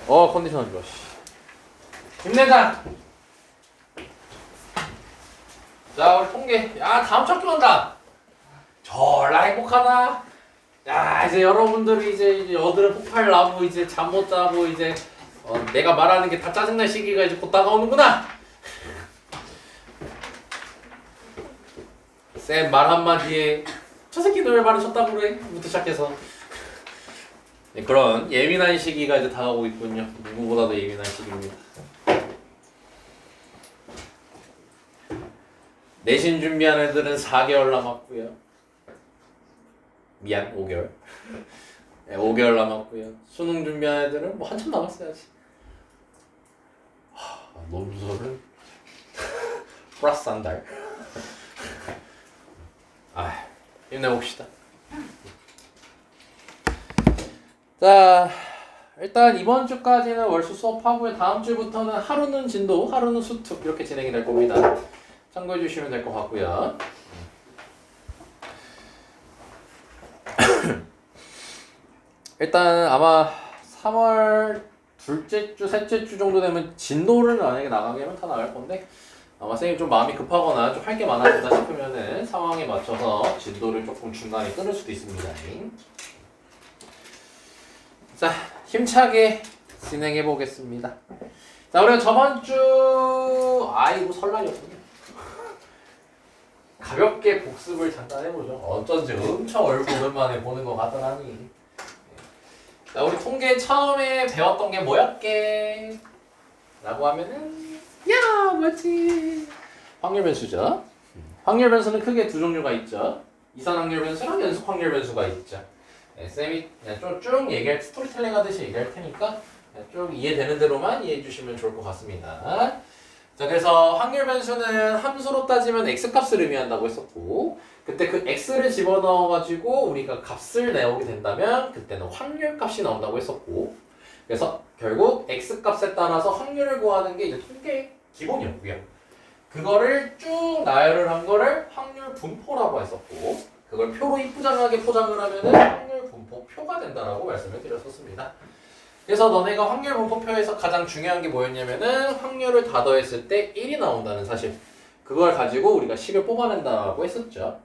컨디션 안 좋아. 힘내자. 자, 우리 통계. 야, 다음 주 학교 간다. 졸라 행복하다. 야, 이제 여러분들이 이제 여드름 폭발 나고 이제 잠 못 자고 이제 내가 말하는 게 다 짜증날 시기가 이제 곧 다가오는구나. 쌤 말 한마디에 저 새끼는 왜 말을 쳤다고 그래? 부터 시작해서 네, 그런 예민한 시기가 이제 다가오고 있군요. 누구보다도 예민한 시기입니다. 내신 준비한 애들은 4개월 남았고요. 미안, 5개월. 네, 5개월 남았고요. 수능 준비한 애들은 뭐 한참 남았어야지. 논술은 플러스 한 달. 힘내봅시다. 자, 일단 이번 주까지는 월수 수업하고요. 다음 주부터는 하루는 진도, 하루는 수특 이렇게 진행이 될 겁니다. 참고해 주시면 될 것 같고요. 일단 아마 3월 둘째 주, 셋째 주 정도 되면 진도를 만약에 나가게 하면 다 나갈 건데 아마 선생님이 좀 마음이 급하거나 좀 할 게 많아진다 싶으면은 상황에 맞춰서 진도를 조금 중간에 끊을 수도 있습니다. 자, 힘차게 진행해 보겠습니다. 자, 우리가 저번 주 아이고 설날이었군요. 가볍게 복습을 잠깐 해보죠. 어쩐지 엄청 얼굴 오랜만에 보는 것 같더라니. 자, 우리 통계 처음에 배웠던 게 뭐였게? 라고 하면은 야, 뭐지? 확률 변수죠. 확률 변수는 크게 두 종류가 있죠. 이산 확률 변수랑 연속 확률 변수가 있죠. 네, 쌤이 그냥 쭉 얘기할 스토리텔링 하듯이 얘기할 테니까 쭉 이해되는 대로만 이해해 주시면 좋을 것 같습니다. 자, 그래서 확률 변수는 함수로 따지면 x값을 의미한다고 했었고 그때 그 x를 집어넣어 가지고 우리가 값을 내오게 된다면 그때는 확률 값이 나온다고 했었고 그래서 결국 x값에 따라서 확률을 구하는 게 이제 통계의 기본이었고요. 그거를 쭉 나열을 한 거를 확률 분포라고 했었고 그걸 표로 이쁘장하게 포장을 하면은 확률 분포표가 된다라고 말씀을 드렸었습니다. 그래서 너네가 확률 분포표에서 가장 중요한 게 뭐였냐면은 확률을 다 더했을 때 1이 나온다는 사실 그걸 가지고 우리가 식을 뽑아낸다라고 했었죠.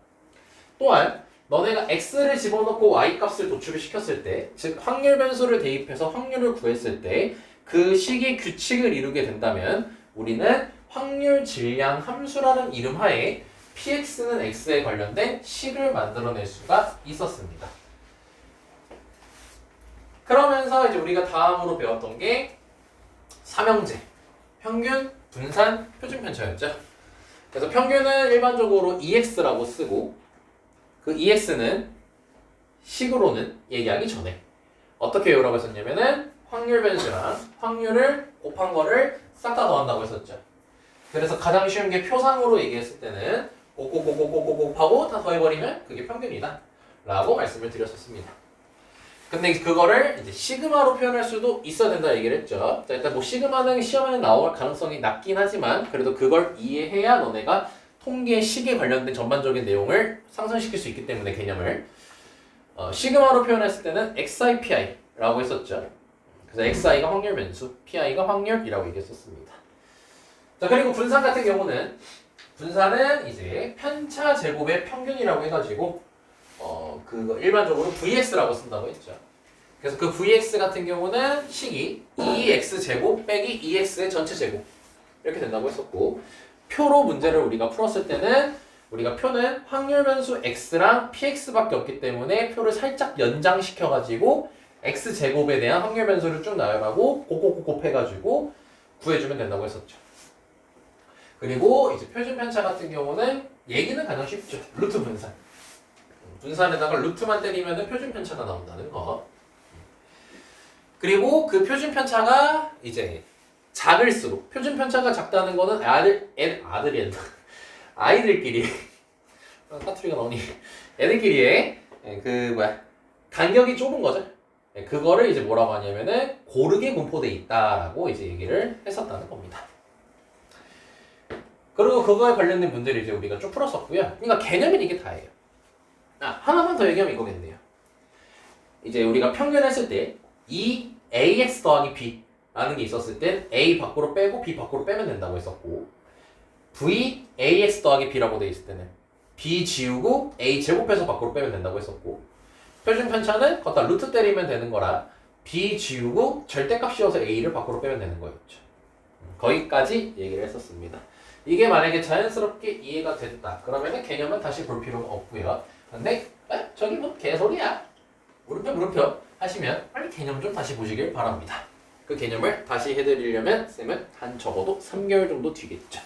또한 너네가 x를 집어넣고 y 값을 도출을 시켰을 때 즉 확률 변수를 대입해서 확률을 구했을 때 그 식의 규칙을 이루게 된다면 우리는 확률 질량 함수라는 이름 하에 px는 x에 관련된 식을 만들어낼 수가 있었습니다. 그러면서 이제 우리가 다음으로 배웠던 게 삼형제, 평균, 분산, 표준 편차였죠. 그래서 평균은 일반적으로 EX라고 쓰고 그 EX는 식으로는 얘기하기 전에 어떻게 외우라고 했었냐면은 확률 변수랑 확률을 곱한 거를 싹 다 더한다고 했었죠. 그래서 가장 쉬운 게 표상으로 얘기했을 때는 곱하고 다 더해버리면 그게 평균이다 라고 말씀을 드렸었습니다. 근데 그거를 이제 시그마로 표현할 수도 있어야 된다 얘기를 했죠. 자, 일단 뭐 시그마는 시험에 나올 가능성이 낮긴 하지만 그래도 그걸 이해해야 너네가 통계 식에 관련된 전반적인 내용을 상승시킬 수 있기 때문에 개념을 시그마로 표현했을 때는 xi, pi라고 했었죠. 그래서 xi가 확률 변수, pi가 확률이라고 얘기했었습니다. 자, 그리고 분산 같은 경우는 분산은 이제 편차 제곱의 평균이라고 해가지고 그거 일반적으로 vx라고 쓴다고 했죠. 그래서 그 vx 같은 경우는 식이 2x 제곱 빼기 2x의 전체 제곱 이렇게 된다고 했었고 표로 문제를 우리가 풀었을 때는 우리가 표는 확률 변수 x랑 px밖에 없기 때문에 표를 살짝 연장시켜가지고 x 제곱에 대한 확률 변수를 쭉 나열하고 곱해가지고 구해주면 된다고 했었죠. 그리고 이제 표준 편차 같은 경우는 얘기는 가장 쉽죠. 루트 분산. 분산에다가 루트만 때리면 표준 편차가 나온다는 거. 그리고 그 표준 편차가 이제 작을수록 표준 편차가 작다는 거는 아이들끼리 사투리가 나오니 애들끼리의 간격이 좁은 거죠. 그거를 이제 뭐라고 하냐면은 고르게 분포돼 있다라고 이제 얘기를 했었다는 겁니다. 그리고 그거에 관련된 문제를 이제 우리가 쭉 풀었었고요. 그러니까 개념은 이게 다예요. 하나만 더 얘기하면 이거겠네요. 이제 우리가 평균했을 때 2ax 더하기 b 라는 게 있었을 땐 A 밖으로 빼고 B 밖으로 빼면 된다고 했었고 V AX 더하기 B라고 돼 있을 때는 B 지우고 A 제곱해서 밖으로 빼면 된다고 했었고 표준 편차는 걷다 루트 때리면 되는 거라 B 지우고 절대값 씌워서 A를 밖으로 빼면 되는 거였죠. 거기까지 얘기를 했었습니다. 이게 만약에 자연스럽게 이해가 됐다. 그러면 개념은 다시 볼 필요가 없고요. 근데 저기 뭐 개소리야. 물음표 하시면 빨리 개념 좀 다시 보시길 바랍니다. 그 개념을 다시 해드리려면 쌤은 한 적어도 3개월 정도 뒤겠죠.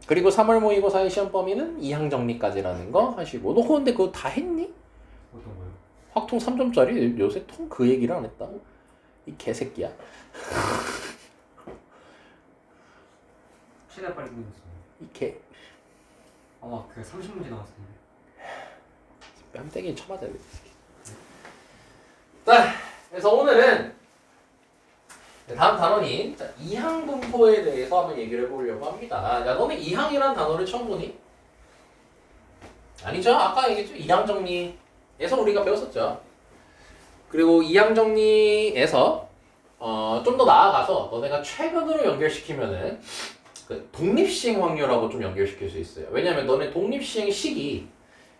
그리고 3월 모의고사의 시험 범위는 2항 정리까지라는 거 하시고 너 근데 그거 다 했니? 어떤 거요? 확통 3점짜리 요새 통 그 얘기를 안 했다고? 이 개새끼야. 최대한 빨리 끝냈어요. 이 개. 아마 그 30문제 나왔어요. 뺨때기 쳐맞아야 돼. 자, 그래서 오늘은 다음 단원인 2항 분포에 대해서 한번 얘기를 해보려고 합니다. 야, 너네 2항이라는 단어를 처음 보니? 아니죠. 아까 얘기했죠. 2항 정리에서 우리가 배웠었죠. 그리고 2항 정리에서 좀 더 나아가서 너네가 최근으로 연결시키면은 그 독립시행 확률하고 좀 연결시킬 수 있어요. 왜냐면 너네 독립시행 식이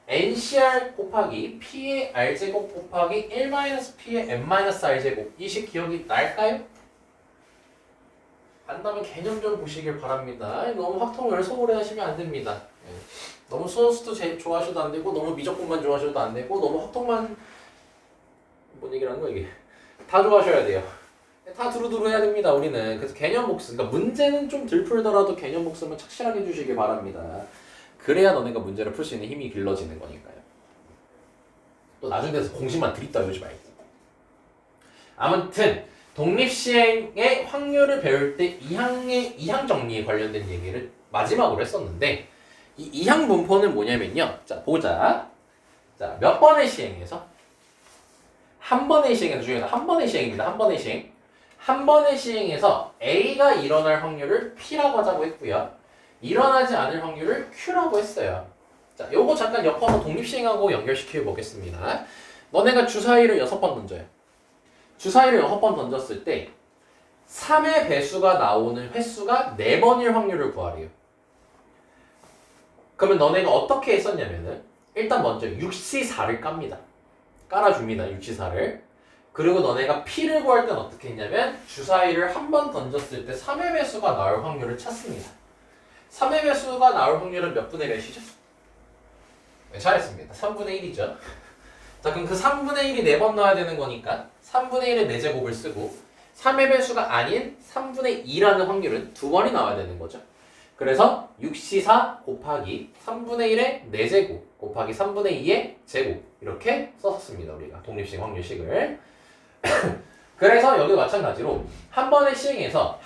NCR 곱하기 P의 R제곱 곱하기 1-P의 N-R제곱 이 식 기억이 날까요? 안다면 개념 좀 보시길 바랍니다. 너무 확통을 소홀히 하시면 안 됩니다. 너무 수원수도 좋아하셔도 안 되고 너무 미적분만 좋아하셔도 안 되고 너무 확통만 뭔 얘기를 하는 거야 이게 다 좋아하셔야 돼요. 다 두루두루 해야 됩니다. 우리는 그래서 개념 복습 그러니까 문제는 좀 덜 풀더라도 개념 복습은 착실하게 해주시길 바랍니다. 그래야 너네가 문제를 풀 수 있는 힘이 길러지는 거니까요. 또 나중 돼서 공식만 드립다 외우지 말고. 아무튼 독립시행의 확률을 배울 때 2항 정리에 관련된 얘기를 마지막으로 했었는데 이 2항 분포는 뭐냐면요. 자 보자. 자 몇 번의 시행에서? 한 번의 시행에서 중요하다. 한 번의 시행입니다. 한 번의 시행. 한 번의 시행에서 A가 일어날 확률을 P라고 하자고 했고요. 일어나지 않을 확률을 Q라고 했어요. 자, 요거 잠깐 엮어서 독립시행하고 연결시켜 보겠습니다. 너네가 주사위를 6번 던져요. 주사위를 6번 던졌을 때 3의 배수가 나오는 횟수가 4번일 확률을 구하래요. 그러면 너네가 어떻게 했었냐면은 일단 먼저 6C4를 깝니다. 깔아줍니다. 6C4를. 그리고 너네가 P를 구할 때는 어떻게 했냐면 주사위를 한 번 던졌을 때 3의 배수가 나올 확률을 찾습니다. 3의 배수가 나올 확률은 몇 분의 몇이죠? 네, 잘했습니다. 3분의 1이죠. 자 그럼 그 3분의 1이 4번 넣어야 되는 거니까 3분의 1의 4제곱을 쓰고 3의 배수가 아닌 3분의 2라는 확률은 2번이 나와야 되는 거죠. 그래서 6C4 곱하기 3분의 1의 4제곱 곱하기 3분의 2의 제곱 이렇게 썼습니다. 우리가 독립시행 확률식을. 그래서 여기도 마찬가지로 한 번의 시행에서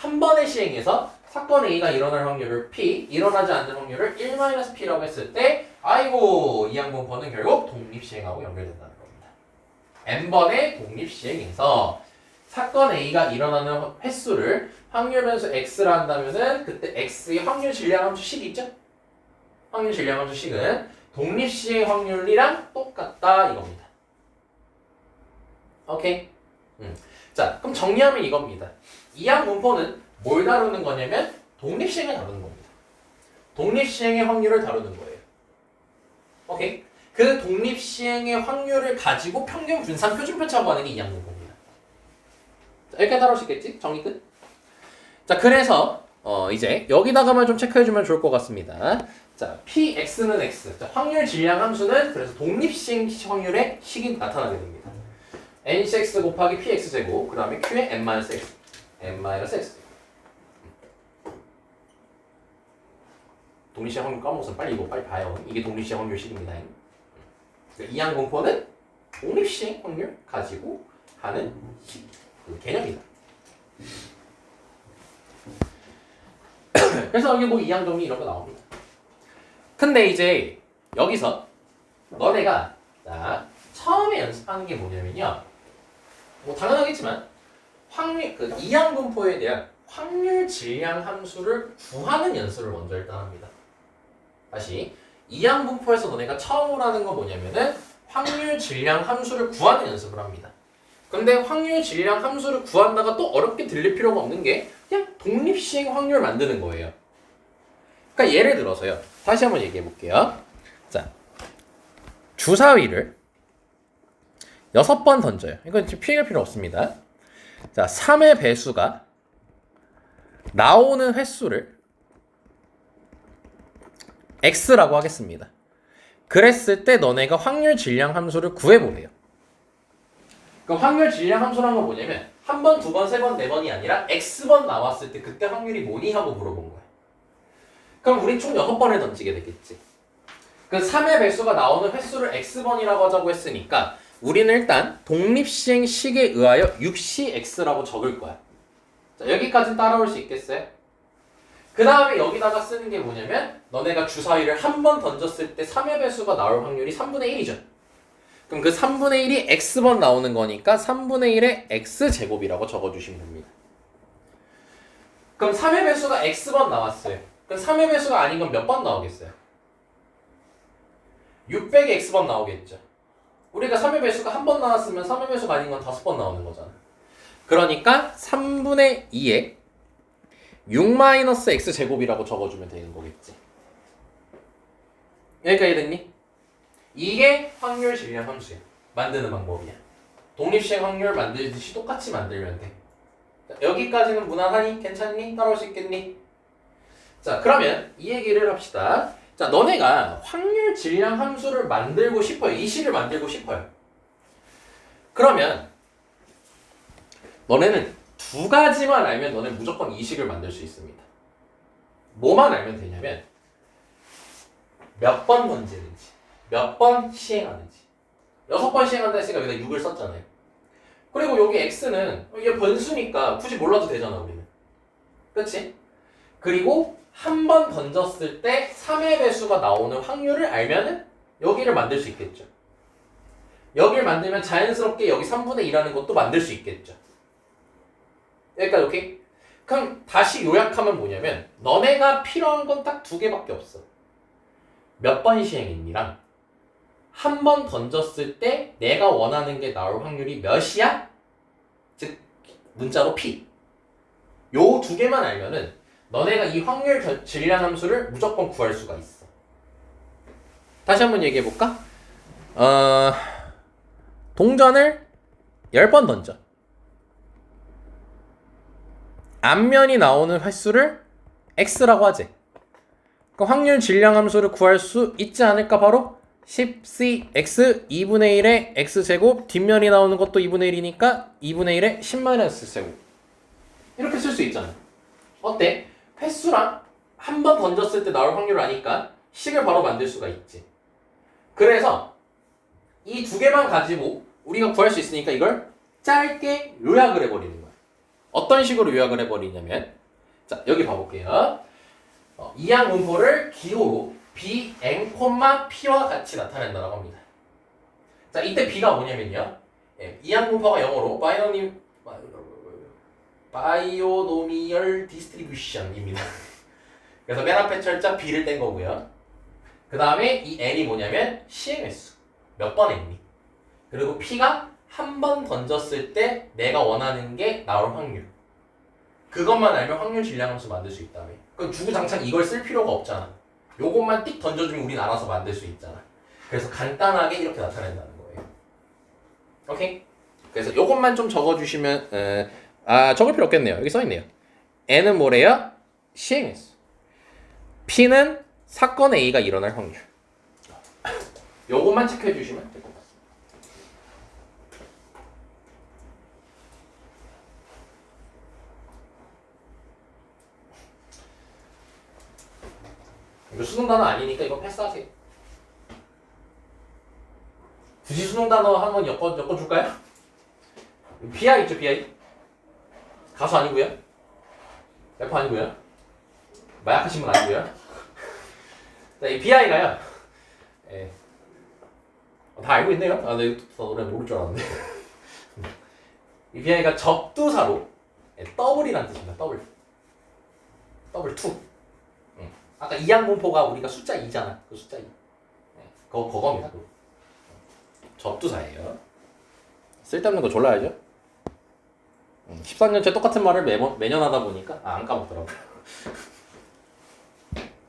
사건 A가 일어날 확률을 P, 일어나지 않는 확률을 1-P라고 했을 때 아이고 이 항분포는 결국 독립시행하고 연결된다는 겁니다. N번의 독립시행에서 사건 A가 일어나는 횟수를 확률 변수 X라 한다면은 그때 X의 확률 질량함수 식이 있죠? 확률 질량함수 식은 독립시행 확률이랑 똑같다 이겁니다. 오케이? 자, 그럼 정리하면 이겁니다. 이항 분포는 뭘 다루는 거냐면 독립시행을 다루는 겁니다. 독립시행의 확률을 다루는 거예요. 오케이? 그 독립시행의 확률을 가지고 평균 분산 표준 편차라고 하는 게 이항 분포입니다. 자, 이렇게 다룰 수 있겠지? 정리 끝? 자, 그래서 이제 여기다가만 좀 체크해주면 좋을 것 같습니다. 자, Px는 X. 자, 확률 질량 함수는 그래서 독립시행 확률의 식이 나타나게 됩니다. NCX 곱하기 PX제곱, 그 다음에 Q의 N-X. N-X. 독립시행 확률 까먹었으면 빨리 이거 빨리 봐요. 이게 독립시행 확률식입니다. 이항 분포는 독립시행 확률 가지고 하는 식, 그 개념이다. 그래서 여기 뭐 이항 정리 이런 거 나옵니다. 근데 이제 여기서 너네가 자, 처음에 연습하는 게 뭐냐면요. 뭐 당연하겠지만 확률 그 이항 분포에 대한 확률 질량 함수를 구하는 연습을 먼저 일단 합니다. 다시 이항 분포에서 너네가 처음으로 하는 건 뭐냐면은 확률 질량 함수를 구하는 연습을 합니다. 근데 확률 질량 함수를 구한다가 또 어렵게 들릴 필요가 없는 게 그냥 독립시행 확률 만드는 거예요. 그러니까 예를 들어서요. 다시 한번 얘기해 볼게요. 자, 주사위를 6번 던져요. 이건 지금 피할 필요 없습니다. 자, 3의 배수가 나오는 횟수를 x라고 하겠습니다. 그랬을 때 너네가 확률 질량 함수를 구해보래요. 그럼 확률 질량 함수란 건 뭐냐면 한 번, 두 번, 세 번, 네 번이 아니라 x번 나왔을 때 그때 확률이 뭐니? 하고 물어본 거야. 그럼 우리 총 6번을 던지게 되겠지. 그 3의 배수가 나오는 횟수를 x번이라고 하자고 했으니까 우리는 일단 독립시행식에 의하여 6cx라고 적을 거야. 자, 여기까지는 따라올 수 있겠어요? 그 다음에 여기다가 쓰는 게 뭐냐면 너네가 주사위를 한 번 던졌을 때 3의 배수가 나올 확률이 3분의 1이죠. 그럼 그 3분의 1이 x번 나오는 거니까 3분의 1의 x제곱이라고 적어주시면 됩니다. 그럼 3의 배수가 x번 나왔어요. 그럼 3의 배수가 아닌 건 몇 번 나오겠어요? 600의 x번 나오겠죠. 우리가 3의 배수가 한 번 나왔으면 3의 배수가 아닌 건 5번 나오는 거잖아. 그러니까 3분의 2에 6-x제곱이라고 적어주면 되는 거겠지. 여기까지 됐니? 이게 확률 질량 함수야. 만드는 방법이야. 독립시행 확률 만들듯이 똑같이 만들면 돼. 자, 여기까지는 무난하니? 괜찮니? 따라올 수 있겠니? 자, 그러면 이 얘기를 합시다. 자, 너네가 확률 질량 함수를 만들고 싶어요. 이 식을 만들고 싶어요. 그러면 너네는 두 가지만 알면 너는 무조건 이 식을 만들 수 있습니다. 뭐만 알면 되냐면 몇 번 던지는지, 몇 번 시행하는지. 6번 시행한다 했으니까 여기다 6을 썼잖아요. 그리고 여기 x는 이게 변수니까 굳이 몰라도 되잖아, 우리는. 그치? 그리고 한 번 던졌을 때 3의 배수가 나오는 확률을 알면은 여기를 만들 수 있겠죠. 여기를 만들면 자연스럽게 여기 3분의 2라는 것도 만들 수 있겠죠. 여기까지 오케이? 그럼 다시 요약하면 뭐냐면 너네가 필요한 건 딱 두 개밖에 없어. 몇 번 시행했니랑 한 번 던졌을 때 내가 원하는 게 나올 확률이 몇이야? 즉 문자로 p. 요 두 개만 알면은 너네가 이 확률 질량 함수를 무조건 구할 수가 있어. 다시 한번 얘기해 볼까? 동전을 10번 던져. 앞면이 나오는 횟수를 x라고 하지. 그 확률 질량 함수를 구할 수 있지 않을까? 바로 10cx 2분의 1의 x제곱, 뒷면이 나오는 것도 2분의 1이니까 2분의 1의 10-x제곱. 이렇게 쓸 수 있잖아. 어때? 횟수랑 한 번 던졌을 때 나올 확률을 아니까 식을 바로 만들 수가 있지. 그래서 이 두 개만 가지고 우리가 구할 수 있으니까 이걸 짧게 요약을 해버리는 거야. 어떤 식으로 요약을 해버리냐면, 자, 여기 봐볼게요. 이항 분포를 기호로 b, n, p와 같이 나타낸다고 합니다. 자, 이때 b가 뭐냐면요. 이항 분포가 영어로 바이오노미얼 디스트리뷰션입니다. 그래서 맨 앞에 철자 b를 뗀 거고요. 그 다음에 이 n이 뭐냐면 시행횟수. 몇 번 했니? 그리고 p가 한 번 던졌을 때 내가 원하는 게 나올 확률. 그것만 알면 확률 질량함수 만들 수 있다며. 그럼 주구장창 이걸 쓸 필요가 없잖아. 요것만 띡 던져주면 우린 알아서 만들 수 있잖아. 그래서 간단하게 이렇게 나타낸다는 거예요. 오케이? 그래서 요것만 좀 적어주시면 적을 필요 없겠네요. 여기 써있네요. n은 뭐래요? 시행횟수. p는 사건 A가 일어날 확률. 요것만 체크해 주시면 될 것 같습니다. 이거 수능 단어 아니니까 이거 패스하세요. 굳이 수능 단어 한번 엮어줄까요? BI 있죠, BI? 가수 아니고요? 래퍼 아니고요? 마약하신 분 아니고요? 자, 이 BI가요. 다 알고 있네요. 아, 네, 노래 모를 줄 알았는데. 이 BI가 접두사로 더블이라는 뜻입니다. 더블 2. 아까 이항 분포가 우리가 숫자 2잖아. 그 숫자 2. 그거입니다. 그거. 접두사예요. 쓸데없는 거 졸라 알죠? 13년째 똑같은 말을 매년 하다 보니까 안 까먹더라고요.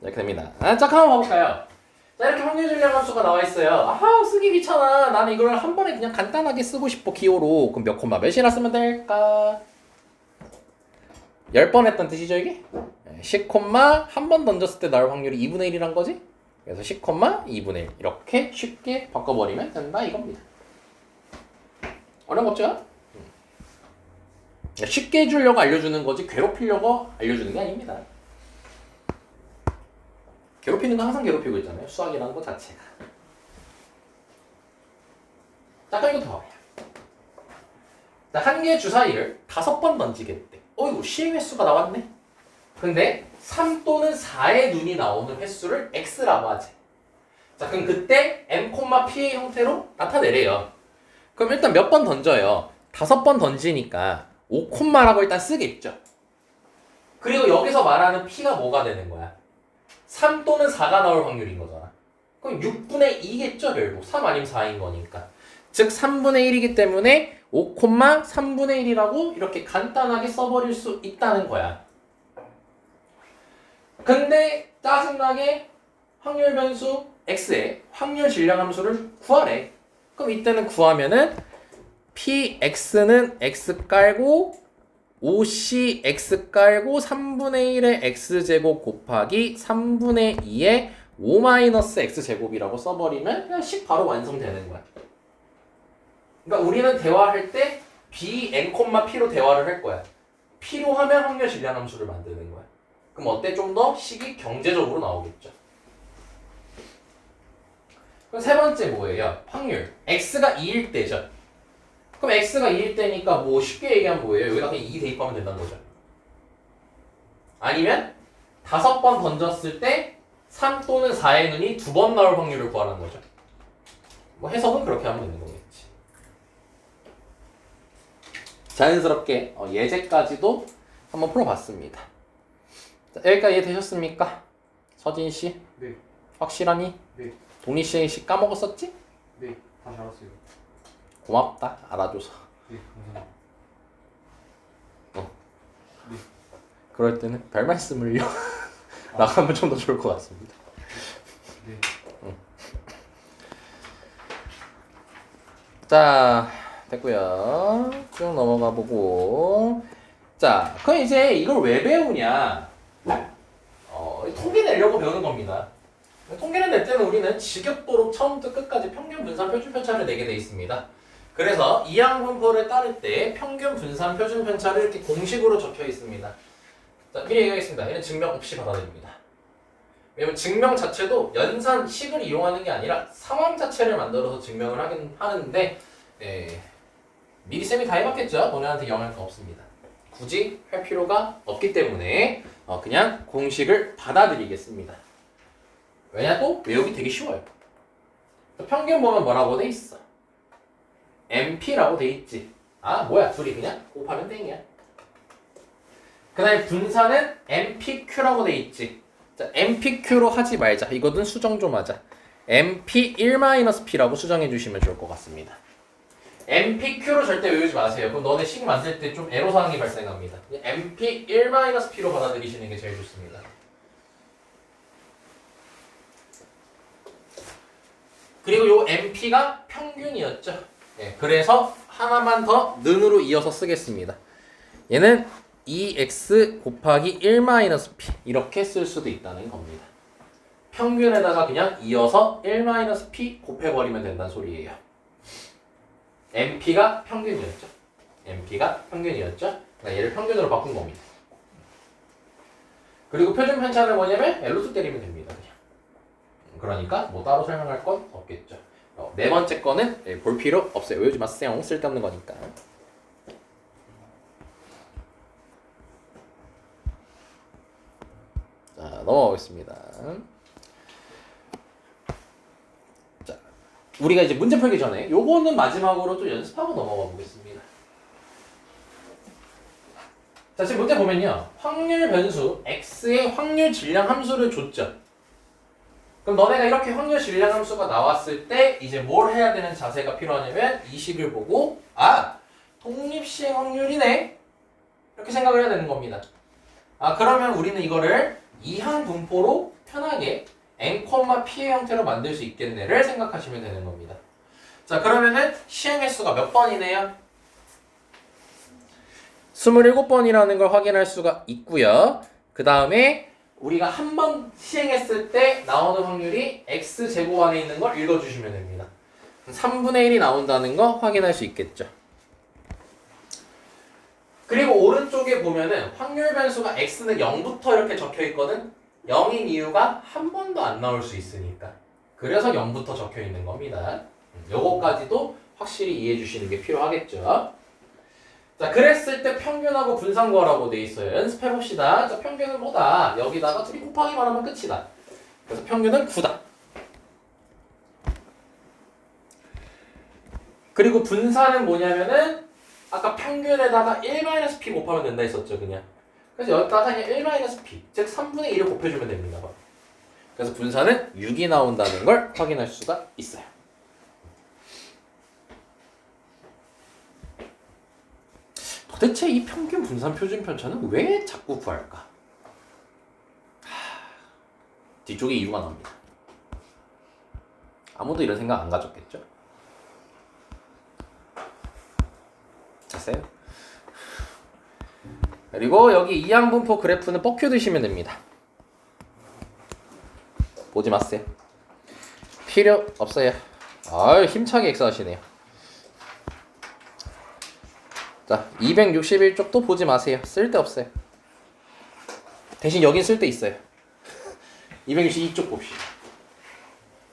이렇게 됩니다. 자, 한번 봐볼까요? 자, 이렇게 확률 질량 함수가 나와 있어요. 아, 쓰기 귀찮아. 나는 이걸 한 번에 그냥 간단하게 쓰고 싶어, 기호로. 그럼 몇 콤마 몇이나 쓰면 될까? 10번 했던 뜻이죠, 이게? 10 콤마 한 번 던졌을 때 나올 확률이 2분의 1이란 거지? 그래서 10 콤마 2분의 1 이렇게 쉽게 바꿔버리면 된다 이겁니다. 어려운 거 없죠? 쉽게 해주려고 알려주는 거지 괴롭히려고 알려주는 게 아닙니다. 괴롭히는 건 항상 괴롭히고 있잖아요. 수학이라는 것 자체가. 자, 그럼 이거 더 봐봐요. 자, 한 개의 주사위를 5번 던지겠대. 어이구, 시행 횟수가 나왔네. 근데 3 또는 4의 눈이 나오는 횟수를 x라고 하지. 자, 그럼 그때 m, p의 형태로 나타내래요. 그럼 일단 몇 번 던져요? 5번 던지니까 5콤마라고 일단 쓰겠죠. 그리고 여기서 말하는 p가 뭐가 되는 거야? 3 또는 4가 나올 확률인 거잖아. 그럼 6분의 2겠죠, 결국. 3 아니면 4인 거니까. 즉 3분의 1이기 때문에 5,3분의 1이라고 이렇게 간단하게 써버릴 수 있다는 거야. 근데 짜증나게 확률 변수 x의 확률 질량 함수를 구하래. 그럼 이때는 구하면은 px는 x 깔고 5c x 깔고 3분의 1의 x제곱 곱하기 3분의 2의 5-x제곱이라고 써버리면 그냥 식 바로 완성되는 거야. 그러니까 우리는 대화할 때 bn, p로 대화를 할 거야. p로 하면 확률 질량 함수를 만드는 거야. 그럼 어때? 좀 더 식이 경제적으로 나오겠죠. 그럼 세 번째 뭐예요? 확률. x가 2일 때죠. 그럼 x가 2일 때니까 뭐 쉽게 얘기하면 뭐예요? 여기다 그냥 2 대입하면 된다는 거죠. 아니면 5번 던졌을 때 3 또는 4의 눈이 2번 나올 확률을 구하라는 거죠. 뭐 해석은 그렇게 하면 되는 거겠지. 자연스럽게 예제까지도 한번 풀어봤습니다. 자, 여기까지 이해되셨습니까? 서진씨? 네. 확실하니? 네. 동희씨 까먹었었지? 네. 다시 알았어요. 고맙다 알아줘서. 네. 감사합니다. 네. 그럴 때는 별 말씀을요. 나가면 좀 더 좋을 것 같습니다. 네. 자, 됐고요. 쭉 넘어가 보고. 자, 그럼 이제 이걸 왜 배우냐? 통계 내려고 배우는 겁니다. 통계를 낼 때는 우리는 지겹도록 처음부터 끝까지 평균, 분산, 표준 편차를 내게 돼 있습니다. 그래서 이항분포를 따를 때 평균, 분산, 표준 편차를 이렇게 공식으로 적혀 있습니다. 자, 미리 얘기하겠습니다. 얘는 증명 없이 받아들입니다. 왜냐면 증명 자체도 연산, 식을 이용하는 게 아니라 상황 자체를 만들어서 증명을 하긴 하는데 미리 쌤이 다 해봤겠죠? 너네한테 영향가 없습니다. 굳이 할 필요가 없기 때문에 그냥 공식을 받아들이겠습니다. 왜냐 또 외우기 되게 쉬워요. 평균 보면 뭐라고 돼 있어? MP라고 돼 있지. 아 뭐야 둘이 그냥 곱하면 땡이야. 그 다음에 분산은 MPQ라고 돼 있지. 자, MPQ로 하지 말자. 이거는 수정 좀 하자. MP1-P라고 수정해 주시면 좋을 것 같습니다. MPQ로 절대 외우지 마세요. 그럼 너네 식 만들 때 좀 애로사항이 발생합니다. MP1-P로 받아들이시는 게 제일 좋습니다. 그리고 요 MP가 평균이었죠. 네, 그래서 하나만 더 는으로 이어서 쓰겠습니다. 얘는 2x 곱하기 1-p 이렇게 쓸 수도 있다는 겁니다. 평균에다가 그냥 이어서 1-p 곱해버리면 된다는 소리예요. MP가 평균이었죠. MP가 평균이었죠. 그러니까 얘를 평균으로 바꾼 겁니다. 그리고 표준 편차는 뭐냐면 L로 때리면 됩니다. 그냥. 그러니까 뭐 따로 설명할 건 없겠죠. 네 번째 거는 볼 필요 없어요. 외우지 마세요. 쓸데없는 거니까. 자, 넘어가겠습니다. 자, 우리가 이제 문제 풀기 전에 요거는 마지막으로 또 연습하고 넘어가 보겠습니다. 자, 지금 문제 보면요. 확률 변수 x의 확률 질량 함수를 줬죠. 그럼 너네가 이렇게 확률 질량함수가 나왔을 때 이제 뭘 해야 되는 자세가 필요하냐면 이 식을 보고 아 독립시행 확률이네 이렇게 생각을 해야 되는 겁니다. 아 그러면 우리는 이거를 이항 분포로 편하게 n, p의 형태로 만들 수 있겠네를 생각하시면 되는 겁니다. 자 그러면은 시행 횟수가 몇 번이네요? 27번이라는 걸 확인할 수가 있고요. 그 다음에 우리가 한 번 시행했을 때 나오는 확률이 x제곱 안에 있는 걸 읽어주시면 됩니다. 3분의 1이 나온다는 거 확인할 수 있겠죠. 그리고 오른쪽에 보면은 확률 변수가 x는 0부터 이렇게 적혀 있거든. 0인 이유가 한 번도 안 나올 수 있으니까. 그래서 0부터 적혀 있는 겁니다. 요거까지도 확실히 이해해 주시는 게 필요하겠죠. 자, 그랬을 때 평균하고 분산 구하라고 돼 있어요. 연습해 봅시다. 자, 평균은 뭐다? 여기다가 둘이 곱하기만 하면 끝이다. 그래서 평균은 9다. 그리고 분산은 뭐냐면은 아까 평균에다가 1-p 곱하면 된다 했었죠, 그냥. 그래서 여기다가 그냥 1-p, 즉 3분의 1을 곱해주면 됩니다. 그래서 분산은 6이 나온다는 걸 확인할 수가 있어요. 도대체 이 평균 분산 표준 편차는 왜 자꾸 구할까? 뒤쪽에 이유가 나옵니다. 아무도 이런 생각 안 가졌겠죠? 잤어요? 그리고 여기 이항분포 그래프는 뻑큐 드시면 됩니다. 보지 마세요. 필요 없어요. 아유 힘차게 엑스하시네요. 자 261쪽도 보지 마세요. 쓸데없어요. 대신 여긴 쓸데 있어요. 262쪽 봅시다.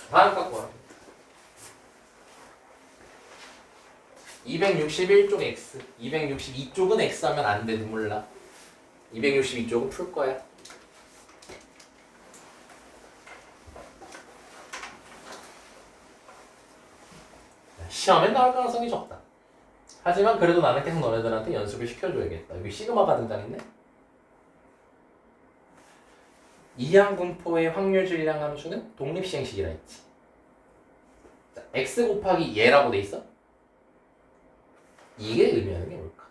다음 갖고 와. 261쪽 x, 262쪽은 x 하면 안 돼, 몰라. 262쪽은 풀 거야. 시험에 나올 가능성이 적다. 하지만 그래도 나는 계속 너네들한테 연습을 시켜줘야겠다. 여기 시그마가 등장했네. 이항분포의 확률 질량 함수는 독립시행식이라 했지. 자, x 곱하기 얘라고 돼 있어? 이게 의미하는 게 뭘까?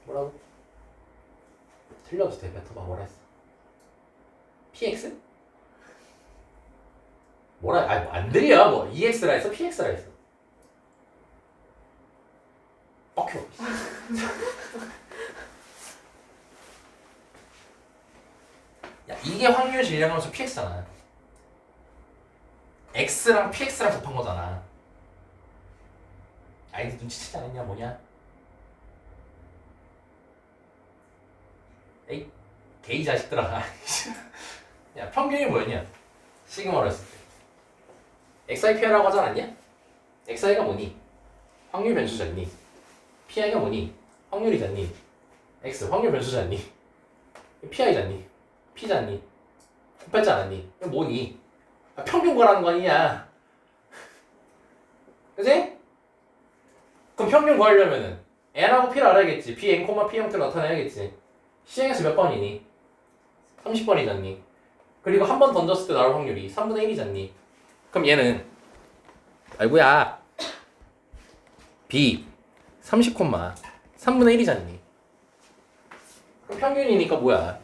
뭐라고? 틀려도 돼. 뱉어봐. 뭐라 했어? px? 뭐라? 아니 안 들려. 뭐 ex라 했어? px라 했어? 뻑혀. 야 이게 확률 질량함수 px잖아. x랑 px랑 곱한 거잖아. 아이들 눈치채지 않았냐 뭐냐? 에이 게이 자식들아. 야 평균이 뭐였냐? 시그마로 했을 때 XIPR라고 하지 않았냐? XI가 뭐니? 확률 변수잖니. PI가 뭐니? 확률이잖니. X 확률 변수잖니. PI잖니. P잖니. 곱했지 않았니? 이거 뭐니? 평균 구하라는 거 아니냐? 그치? 그럼 평균 구하려면은 N하고 P를 알아야겠지. B, N, P 형태로 나타내야겠지. 시행에서 몇 번이니? 30번이잖니. 그리고 한 번 던졌을 때 나올 확률이 3분의 1이잖니. 그럼 얘는 아이고야 B 30, 3분의 1이잖니. 그럼 평균이니까 뭐야?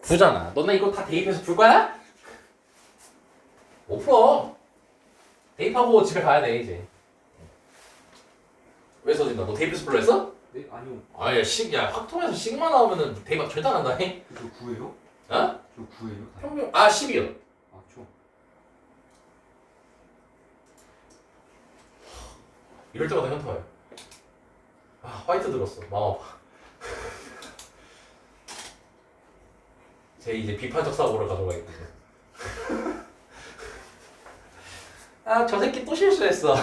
9잖아. 너네 이거 다 대입해서 풀 거야? 못 풀어. 대입하고 집에 가야 돼 이제. 왜 써진다? 너 대입해서 풀로 했어? 네? 아니요. 아야 야 확통에서 시그마 나오면은 대입 절대 안 한다. 저 9예요? 어? 저 9예요? 평균 10이요. 아, 저. 이럴 때마다 현타 와요. 화이트 들었어. 마음 아파. 제 이제 비판적 사고를 가져가겠거든. 저 새끼 또 실수했어.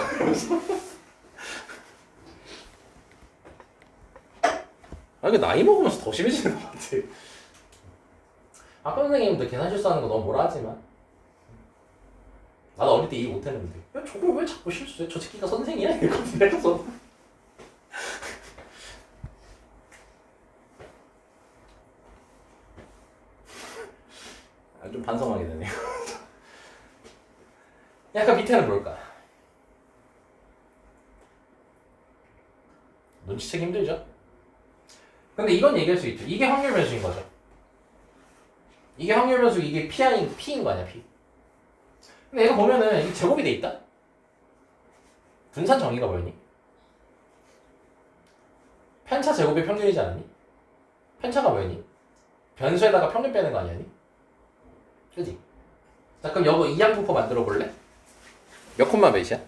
이게 나이 먹으면서 더 심해지는 것 같아. 학교 선생님들 계산 실수하는 거 너무 뭐라 하지만 나도 어릴 때 이해 못했는데 야 저걸 왜 자꾸 실수해? 저 새끼가 선생이야? 이러거든 내가서. 약간 밑에는 뭘까? 눈치채기 힘들죠? 근데 이건 얘기할 수 있죠. 이게 확률 변수인 거죠. 이게 확률 변수, 이게 P인 거 아니야, P. 근데 얘가 보면은 이게 제곱이 돼 있다? 분산 정의가 뭐였니? 편차 제곱이 평균이지 않았니? 편차가 뭐였니? 변수에다가 평균 빼는 거 아니었니? 그지? 자, 그럼 여보 이항분포 만들어 볼래? 몇 콤마 몇이야?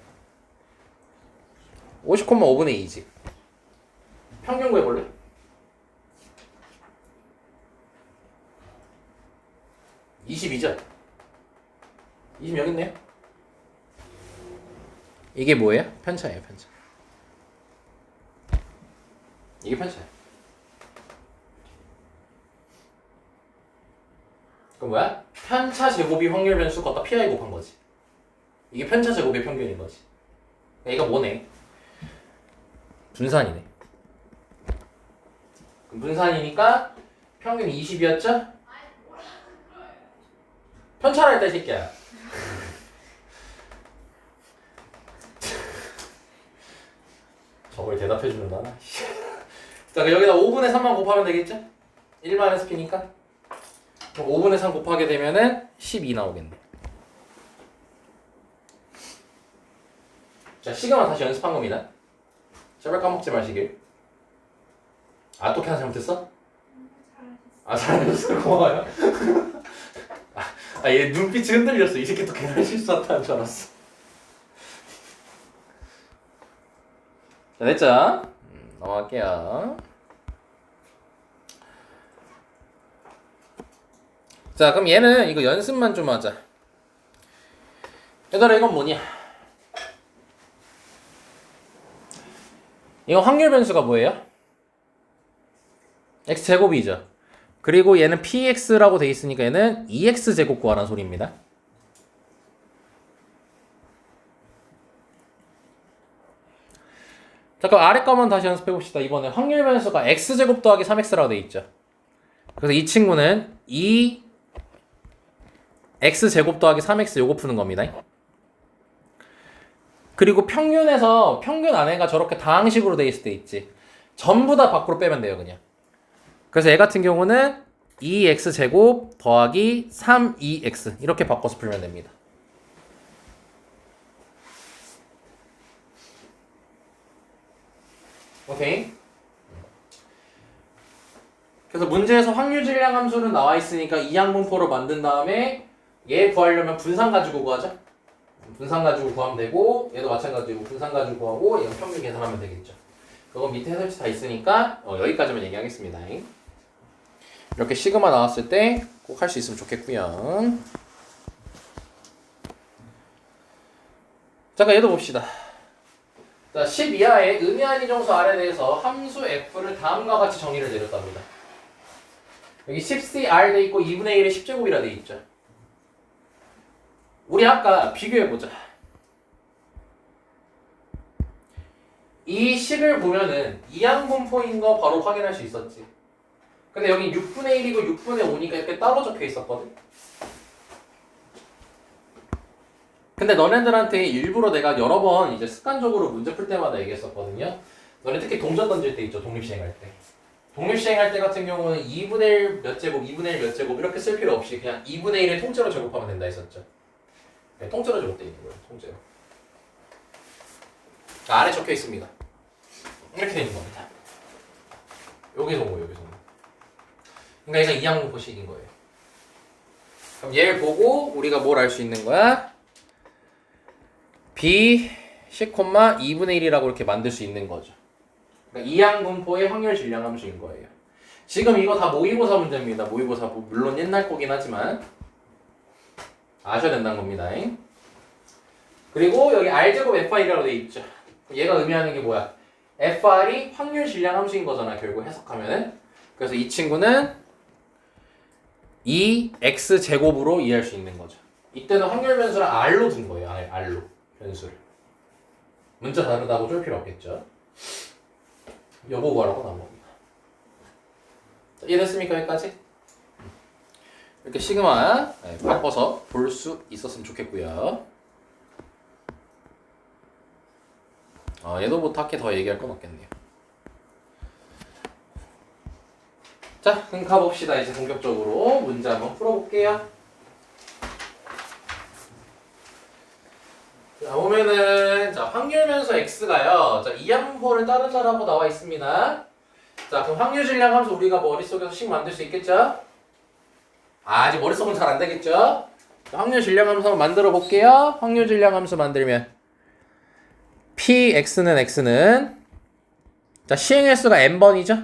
50,5분의 2지. 평균 구해볼래? (22죠) 20 여기 있네요. 이게 뭐예요? 편차예요, 편차. 이게 편차야. 그럼 뭐야? 편차 제곱이 확률 변수 걷다 PI 곱한 거지. 이게 편차 제곱의 평균인 거지. 얘가 뭐네? 분산이네. 그럼 분산이니까 평균이 20이었죠? 편차라 했다 이 새끼야. 저걸 대답해주는 나나. 자, 그럼 여기다 5분의 3만 곱하면 되겠죠? 1만에서 P니까. 그럼 5분의 3 곱하게 되면은 12 나오겠네. 자, 시간만 다시 연습한 겁니다. 제발 까먹지 마시길. 아, 또 계산 잘못했어? 아, 잘했어. 고마워요. 얘 눈빛이 흔들렸어. 이 새끼 또 계산 실수했다는 줄 알았어. 자, 됐죠? 넘어갈게요. 자, 그럼 얘는 이거 연습만 좀 하자. 얘들아, 이건 뭐냐? 이거 확률 변수가 뭐예요? x제곱이죠. 그리고 얘는 px라고 돼 있으니까 얘는 2x제곱 구하라는 소리입니다. 자, 그럼 아래 거만 다시 연습해 봅시다. 이번에 확률 변수가 x제곱 더하기 3x라고 돼 있죠. 그래서 이 친구는 2x제곱 더하기 3x 요거 푸는 겁니다. 그리고 평균에서 평균 안에가 저렇게 다항식으로 돼 있을 때 있지. 전부 다 밖으로 빼면 돼요, 그냥. 그래서 얘 같은 경우는 2x제곱 더하기 3x 이렇게 바꿔서 풀면 됩니다. 오케이. 그래서 문제에서 확률 질량 함수는 나와 있으니까 이항분포로 만든 다음에 얘 구하려면 분산 가지고 구하자. 분산 가지고 구하면 되고 얘도 마찬가지고 분산 가지고 구하고 얘는 평균 계산하면 되겠죠. 그건 밑에 설치 다 있으니까 여기까지만 얘기하겠습니다. 이렇게 시그마 나왔을 때 꼭 할 수 있으면 좋겠고요. 잠깐 얘도 봅시다. 자, 10 이하의 의미한 이정수 R에 대해서 함수 F를 다음과 같이 정의를 내렸답니다. 여기 10CR 돼 있고 2분의 1에 10제곱이라 돼 있죠. 우리 아까 비교해보자. 이 식을 보면은 이항분포인 거 바로 확인할 수 있었지. 근데 여기 6분의 1이고 6분의 5니까 이렇게 따로 적혀 있었거든. 근데 너네들한테 일부러 내가 여러 번 이제 습관적으로 문제 풀 때마다 얘기했었거든요. 너네 특히 동전 던질 때 있죠. 독립시행할 때. 독립시행할 때 같은 경우는 2분의 1 몇 제곱, 2분의 1 몇 제곱 이렇게 쓸 필요 없이 그냥 2분의 1을 통째로 제곱하면 된다 했었죠. 네, 통째로 제곱되어 있는 거예요. 통째로. 자, 아래 적혀 있습니다. 이렇게 되는 겁니다. 여기서 온 거예요. 여기서 온 거. 그러니까 얘가 이항분포식인 거예요. 그럼 얘를 보고 우리가 뭘 알 수 있는 거야? b 10, 2분의 1이라고 이렇게 만들 수 있는 거죠. 그러니까 이항분포의 확률 질량 함수인 거예요. 지금 이거 다 모의고사 문제입니다. 모의고사 물론 옛날 거긴 하지만 아셔야 된다는 겁니다. 그리고 여기 R제곱 FR이라고 돼 있죠. 얘가 의미하는 게 뭐야? FR이 확률 질량 함수인 거잖아. 결국 해석하면은. 그래서 이 친구는 2x제곱으로 이해할 수 있는 거죠. 이때는 확률 변수를 R로 둔 거예요. R로 변수를. 문자 다르다고 쫄 필요 없겠죠. 요거 구하라고 나온 겁니다. 이해됐습니까? 여기까지? 이렇게 시그마 바꿔서 볼 수 있었으면 좋겠고요. 얘도 뭐 딱히 더 얘기할 건 없겠네요. 자, 그럼 가봅시다. 이제 본격적으로 문제 한번 풀어볼게요. 자, 보면은 자 확률면서 x가요. 자 이항분포를 따르자라고 나와 있습니다. 자 그럼 확률 질량 함수 우리가 머릿속에서 식 만들 수 있겠죠? 아직 머릿속은 잘 안 되겠죠? 자, 확률 질량 함수 한번 만들어 볼게요. 확률 질량 함수 만들면 px는 x는 자 시행의 수가 n번이죠?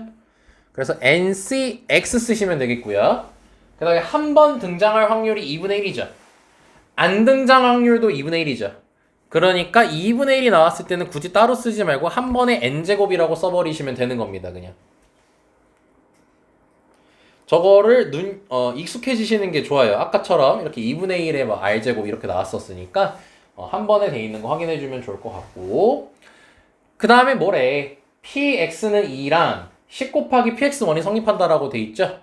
그래서 ncx 쓰시면 되겠고요. 그 다음에 한 번 등장할 확률이 2분의 1이죠. 안 등장 확률도 2분의 1이죠. 그러니까 2분의 1이 나왔을 때는 굳이 따로 쓰지 말고 한 번에 n제곱이라고 써버리시면 되는 겁니다. 그냥 저거를 익숙해지시는 게 좋아요. 아까처럼 이렇게 2분의 1에 막 r제곱 이렇게 나왔었으니까 한 번에 돼 있는 거 확인해주면 좋을 것 같고 그 다음에 뭐래 px는 2랑 10 곱하기 px1이 성립한다라고 돼 있죠.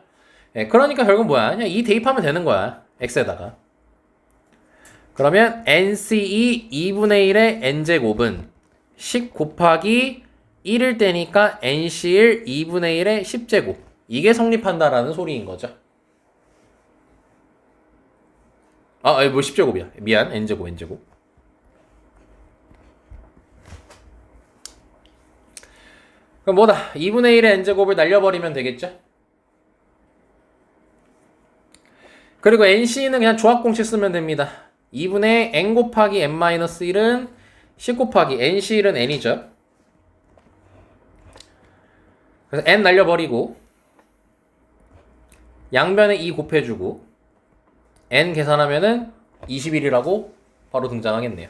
예, 그러니까 결국 뭐야 그냥 2 대입하면 되는 거야 x에다가. 그러면 NCE 2분의 1의 n제곱은 10 곱하기 1일 때니까 NC1 2분의 1의 10제곱. 이게 성립한다라는 소리인 거죠. 뭐 10제곱이야. 미안. n제곱. 그럼 뭐다? 2분의 1의 n제곱을 날려버리면 되겠죠? 그리고 NC는 그냥 조합공식 쓰면 됩니다. 2분의 n 곱하기 n-1은 10 곱하기 NC1은 n이죠. 그래서 n 날려버리고 양변에 2 곱해주고 n 계산하면은 21이라고 바로 등장하겠네요.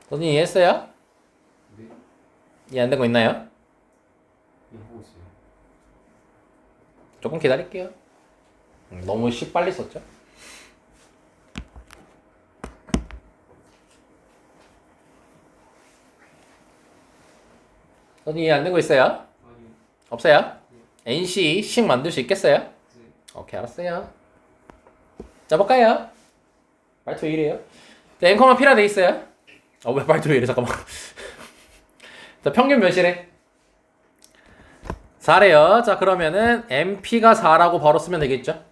선생님 이해했어요? 네. 이해 안 된 거 있나요? 네, 하고 있어요. 조금 기다릴게요. 너무 빨리 썼죠? 선생님 이해 안 된 거 있어요? 아니요. 없어요? NC 식 만들 수 있겠어요? 네. 오케이 알았어요. 자 볼까요? 말투 왜 이래요? 자 n, p라 돼 있어요. 왜 말투 왜 이래 잠깐만. 자 평균 몇이래? 4래요. 자 그러면은 MP가 4라고 바로 쓰면 되겠죠?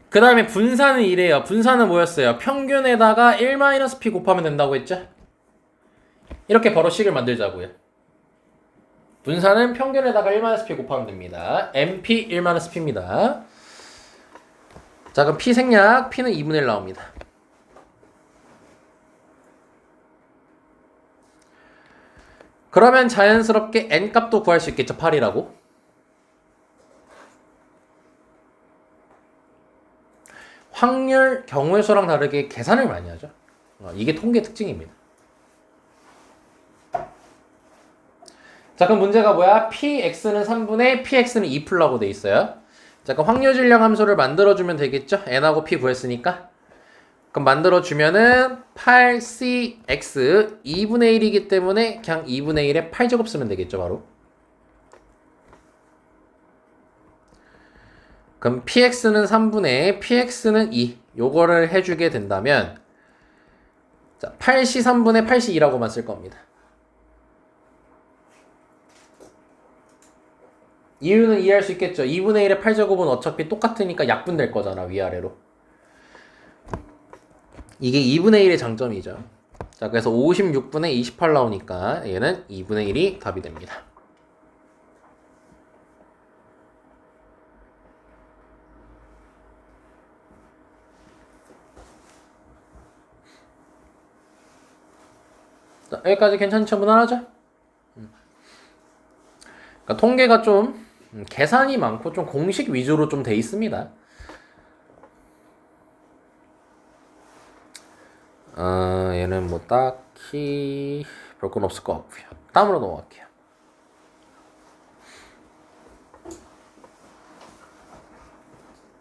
그 다음에 분산은 이래요. 분산은 뭐였어요? 평균에다가 1-p 곱하면 된다고 했죠? 이렇게 바로 식을 만들자고요. 분산은 평균에다가 1-p 곱하면 됩니다. MP 1-p입니다. 자 그럼 P 생략, P는 2분의 1 나옵니다. 그러면 자연스럽게 n 값도 구할 수 있겠죠. 8이라고. 확률 경우의 수랑 다르게 계산을 많이 하죠. 이게 통계 특징입니다. 자 그럼 문제가 뭐야? px는 3분의 px는 2 풀라고 돼 있어요. 자 그럼 확률 질량 함수를 만들어주면 되겠죠. n하고 p 구했으니까. 그럼 만들어주면은 8cx 2분의 1이기 때문에 그냥 2분의 1에 8제곱 쓰면 되겠죠 바로. 그럼 px는 3분의 px는 2 요거를 해주게 된다면 자 8c 3분의 8c 2라고만 쓸 겁니다. 이유는 이해할 수 있겠죠. 2분의 1의 8제곱은 어차피 똑같으니까 약분될 거잖아 위아래로. 이게 2분의 1의 장점이죠. 자 그래서 56분의 28 나오니까 얘는 2분의 1이 답이 됩니다. 자, 여기까지 괜찮죠? 무난하죠? 그러니까 통계가 좀 계산이 많고 좀 공식 위주로 좀 돼 있습니다. 얘는 뭐 딱히 별 건 없을 것 같고요. 다음으로 넘어갈게요.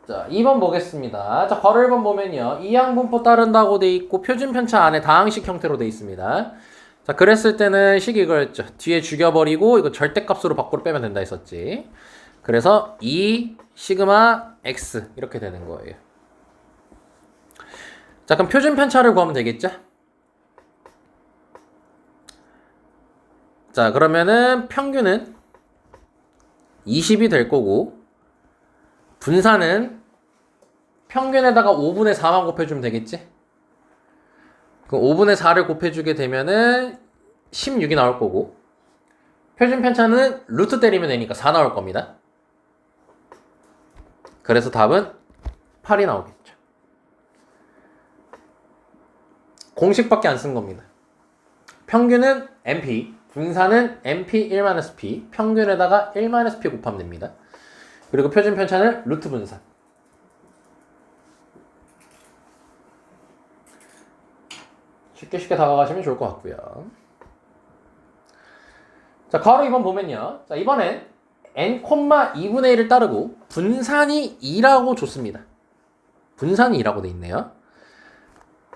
자, 2번 보겠습니다. 자, 괄호 1번 보면요. 이항분포 따른다고 돼 있고 표준 편차 안에 다항식 형태로 돼 있습니다. 자, 그랬을 때는 식 이거였죠. 뒤에 죽여버리고 이거 절대값으로 밖으로 빼면 된다 했었지. 그래서 2 시그마 x 이렇게 되는 거예요. 자, 그럼 표준 편차를 구하면 되겠죠? 자, 그러면은 평균은 20이 될 거고 분산은 평균에다가 5분의 4만 곱해주면 되겠지? 그럼 5분의 4를 곱해주게 되면은 16이 나올 거고 표준 편차는 루트 때리면 되니까 4 나올 겁니다. 그래서 답은 8이 나오겠죠. 공식밖에 안 쓴 겁니다. 평균은 MP, 분산은 MP 1-P, 평균에다가 1-P 곱하면 됩니다. 그리고 표준 편차는 루트 분산. 쉽게 다가가시면 좋을 것 같고요. 자, 가로 2번 보면요. 자, 이번엔 n, 2분의 1을 따르고 분산이 2라고 줬습니다. 분산이 2라고 돼 있네요.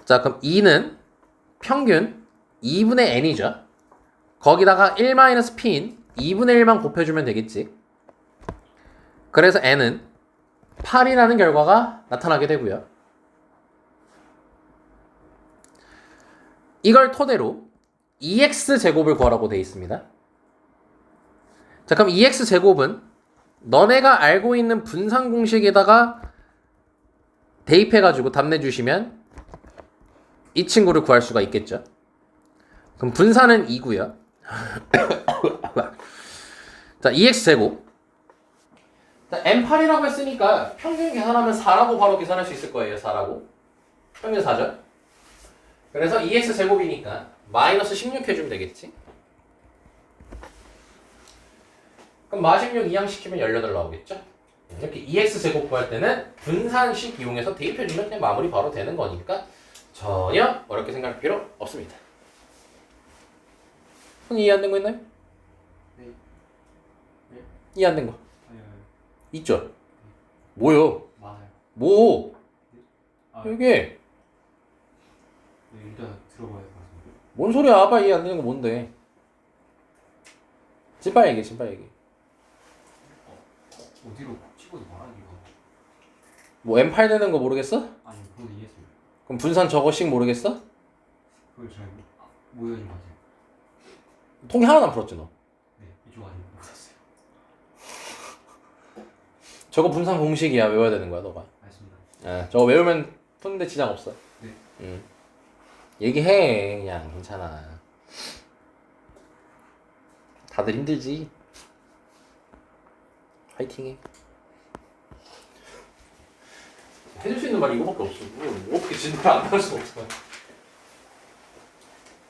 자, 그럼 2는 평균 2분의 n이죠. 거기다가 1-p인 2분의 1만 곱해주면 되겠지. 그래서 n은 8이라는 결과가 나타나게 되고요. 이걸 토대로 2x제곱을 구하라고 되어 있습니다. 자, 그럼 2x제곱은 너네가 알고 있는 분산 공식에다가 대입해가지고 답 내주시면 이 친구를 구할 수가 있겠죠. 그럼 분산은 2고요. 자, 2x제곱. 자, n8이라고 했으니까 평균 계산하면 4라고 바로 계산할 수 있을 거예요. 4라고. 평균 4죠. 그래서 2x제곱이니까 마이너스 16 해주면 되겠지. 그럼 마16 이항시키면 18 나오겠죠. 이렇게 2x제곱 구할 때는 분산식 이용해서 대입해주면 그냥 마무리 바로 되는 거니까 전혀 어렵게 생각할 필요 없습니다. 손이 이해 안 된 거 있나요? 네. 네? 이해 안 된 거 아니요. 있죠? 뭐요? 많아요. 뭐? 아, 여기 네, 일단 들어봐야 될 것 같습니다. 뭔 소리야? 아빠 이해 안 되는 거 뭔데? 진빠 얘기해, 진빠 얘기. 어디로 치고도 말하는 이거. 뭐 M8 되는 거 모르겠어? 아니, 그건 이해했어요. 그럼 분산 저거씩 모르겠어? 그걸 잘 모여진 것 같아요. 통계 하나도 안 풀었지 너. 네, 이쪽 아직 못했어요. 저거 분산 공식이야. 외워야 되는 거야 너가. 알겠습니다. 아, 저거 외우면 푸는데 지장 없어. 네. 얘기해 그냥 괜찮아. 다들 힘들지. 화이팅해. 해줄 수 있는 말이 이거밖에 없어. 뭐 어떻게 진도를 안 할 수가 없어.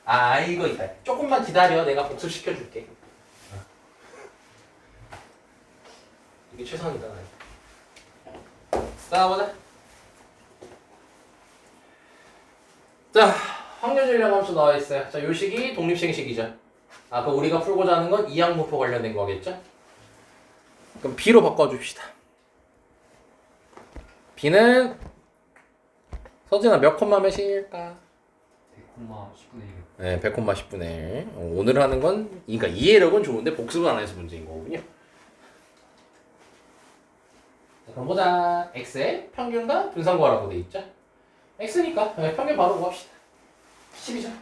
아, 이거 있다. 조금만 기다려. 내가 복습시켜줄게. 이게 최선이다. 자, 보자. 자, 확률전략 함수 나와 있어요. 자, 요 식이 독립생식이죠. 아, 그럼 우리가 풀고자 하는 건 이항분포 관련된 거겠죠? 그럼 B로 바꿔줍시다. B는 서진아 몇 콤마 몇일까? 100콤마 10분의 1. 네, 100콤마 10분의 1. 오늘 하는 건, 그러니까 이해력은 좋은데 복습은 안 해서 문제인 거군요. 자, 그럼 보자. X의 평균과 분산 구하라고 돼 있죠? X니까 네, 평균 바로 구합시다. 10이죠.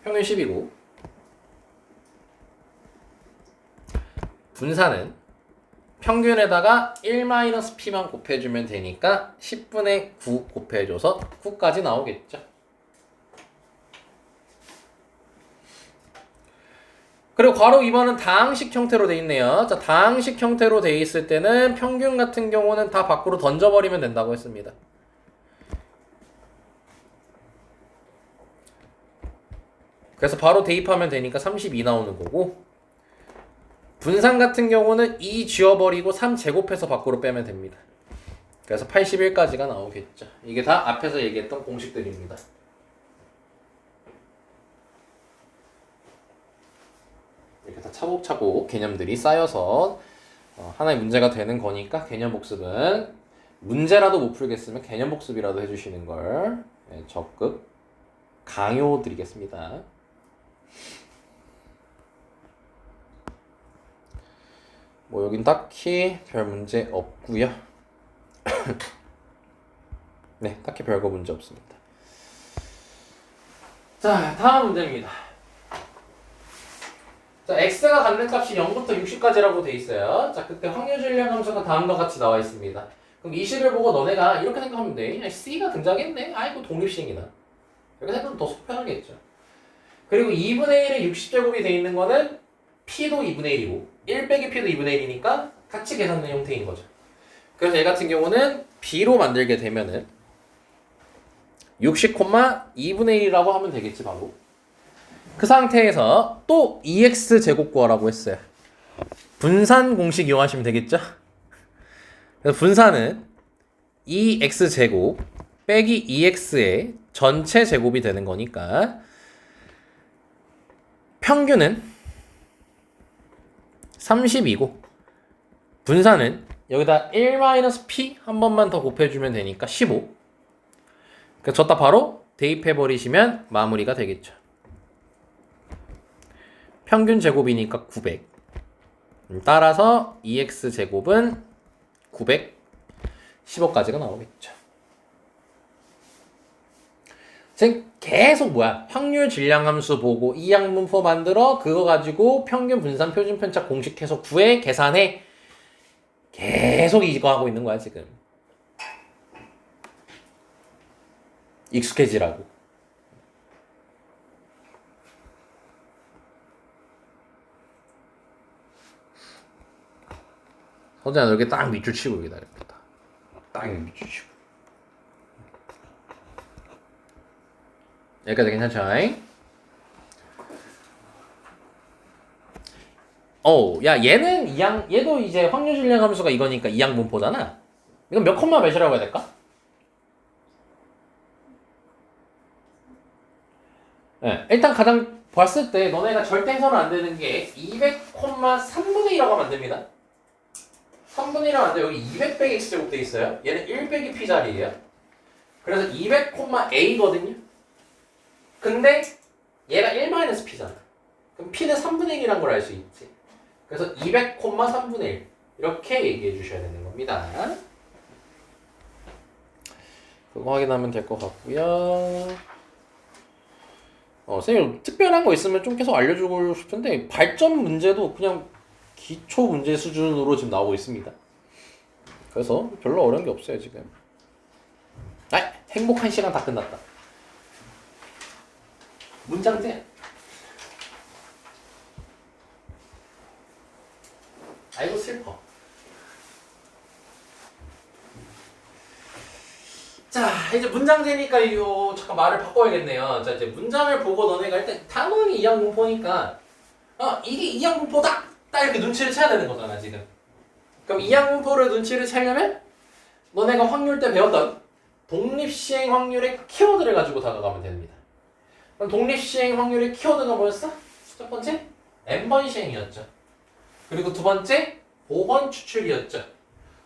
평균 10이고 분산은 평균에다가 1-P만 곱해주면 되니까 10분의 9 곱해줘서 9까지 나오겠죠. 그리고 괄호 2번은 다항식 형태로 돼 있네요. 자, 다항식 형태로 돼 있을 때는 평균 같은 경우는 다 밖으로 던져버리면 된다고 했습니다. 그래서 바로 대입하면 되니까 32 나오는 거고 분산 같은 경우는 2 지워버리고 3 제곱해서 밖으로 빼면 됩니다. 그래서 81까지가 나오겠죠. 이게 다 앞에서 얘기했던 공식들입니다. 이렇게 다 차곡차곡 개념들이 쌓여서 하나의 문제가 되는 거니까 개념 복습은 문제라도 못 풀겠으면 개념 복습이라도 해주시는 걸 적극 강요드리겠습니다. 뭐 여긴 딱히 별 문제 없고요. 네, 딱히 별거 문제 없습니다. 자, 다음 문제입니다. 자, x가 갖는 값이 0부터 60까지라고 돼 있어요. 자, 그때 확률 질량 함수가 다음과 같이 나와 있습니다. 그럼 이 식을 보고 너네가 이렇게 생각하면 돼. 야, c가 등장했네. 아이고 독립식이나. 이렇게 생각하면 더 속편하겠죠. 그리고 2분의 1에 60제곱이 돼 있는 거는 p도 2분의 1이고 1 빼기 p도 2분의 1이니까 같이 계산된 형태인 거죠. 그래서 얘 같은 경우는 b로 만들게 되면은 60, 2분의 1이라고 하면 되겠지 바로. 그 상태에서 또 2x 제곱 구하라고 했어요. 분산 공식 이용하시면 되겠죠? 그래서 분산은 2x 제곱 빼기 2x의 전체 제곱이 되는 거니까 평균은 30이고 분산은 여기다 1-p 한 번만 더 곱해주면 되니까 15. 그러니까 저따 바로 대입해버리시면 마무리가 되겠죠. 평균 제곱이니까 900. 따라서 2x 제곱은 915까지가 나오겠죠. 지금 계속 뭐야? 확률 질량 함수 보고 이항 분포 만들어 그거 가지고 평균 분산 표준 편차 공식해서 구해 계산해. 계속 이거 하고 있는 거야 지금. 익숙해지라고. 서재야 너 이렇게 딱 밑줄 치고 여기다 이렇게 딱 밑줄 치고. 여기까지 괜찮죠? 야 얘는 얘도 이제 확률 질량 함수가 이거니까 이항 분포잖아. 이건 몇 콤마 몇이라고 해야 될까? 네, 일단 가장 봤을 때 너네가 절대 해서는 안 되는 게 200,3분의 1이라고 하면 안 됩니다. 3분의 1 하면 안 돼. 여기 200 빼기 x제곱 돼 있어요. 얘는 1 빼기 p 자리예요. 그래서 200,a거든요. 근데 얘가 1-p잖아. 그럼 p는 3분의 1이란 걸 알 수 있지. 그래서 200,3분의 1 이렇게 얘기해 주셔야 되는 겁니다. 그거 확인하면 될 것 같고요. 선생님 특별한 거 있으면 좀 계속 알려주고 싶은데 발전 문제도 그냥 기초 문제 수준으로 지금 나오고 있습니다. 그래서 별로 어려운 게 없어요 지금. 행복한 시간 다 끝났다. 문장제. 아이고 슬퍼. 자 이제 문장제니까 이거 잠깐 말을 바꿔야겠네요. 자 이제 문장을 보고 너네가 일단 당연히 이항 분포니까 이게 이항 분포다 딱 이렇게 눈치를 채야 되는 거잖아 지금. 그럼 이항 분포를 눈치를 채려면 너네가 확률 때 배웠던 독립시행 확률의 키워드를 가지고 다가가면 됩니다. 그럼 독립시행 확률의 키워드가 뭐였어? 첫 번째 n번 시행이었죠. 그리고 두 번째 복원 추출이었죠.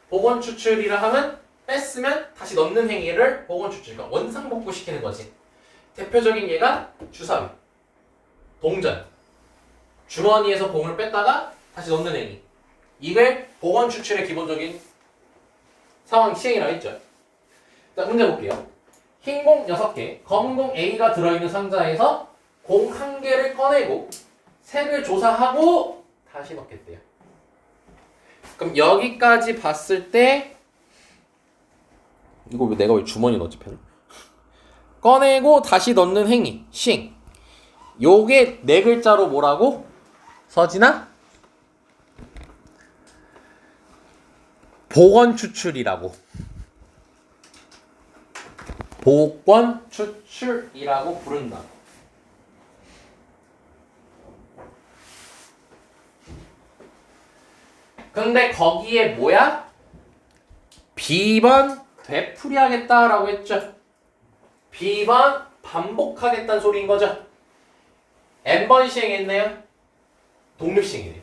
복원 추출이라 하면 뺐으면 다시 넣는 행위를 복원 추출, 그러니까 원상복구 시키는 거지. 대표적인 예가 주사위, 동전, 주머니에서 공을 뺐다가 다시 넣는 행위. 이걸 복원 추출의 기본적인 상황 시행이라고 했죠. 자, 문제 볼게요. 흰 공 6개, 검은 공 A가 들어있는 상자에서 공 1개를 꺼내고 색을 조사하고 다시 넣겠대요. 그럼 여기까지 봤을 때 이거 내가 왜 주머니 넣었지 펜을? 꺼내고 다시 넣는 행위, 싱. 요게 네 글자로 뭐라고? 서진아? 복원 추출이라고. 복원 추출이라고 부른다. 근데 거기에 뭐야? B번 되풀이하겠다라고 했죠. B번 반복하겠다는 소리인 거죠. N번 시행했네요. 독립시행이네요.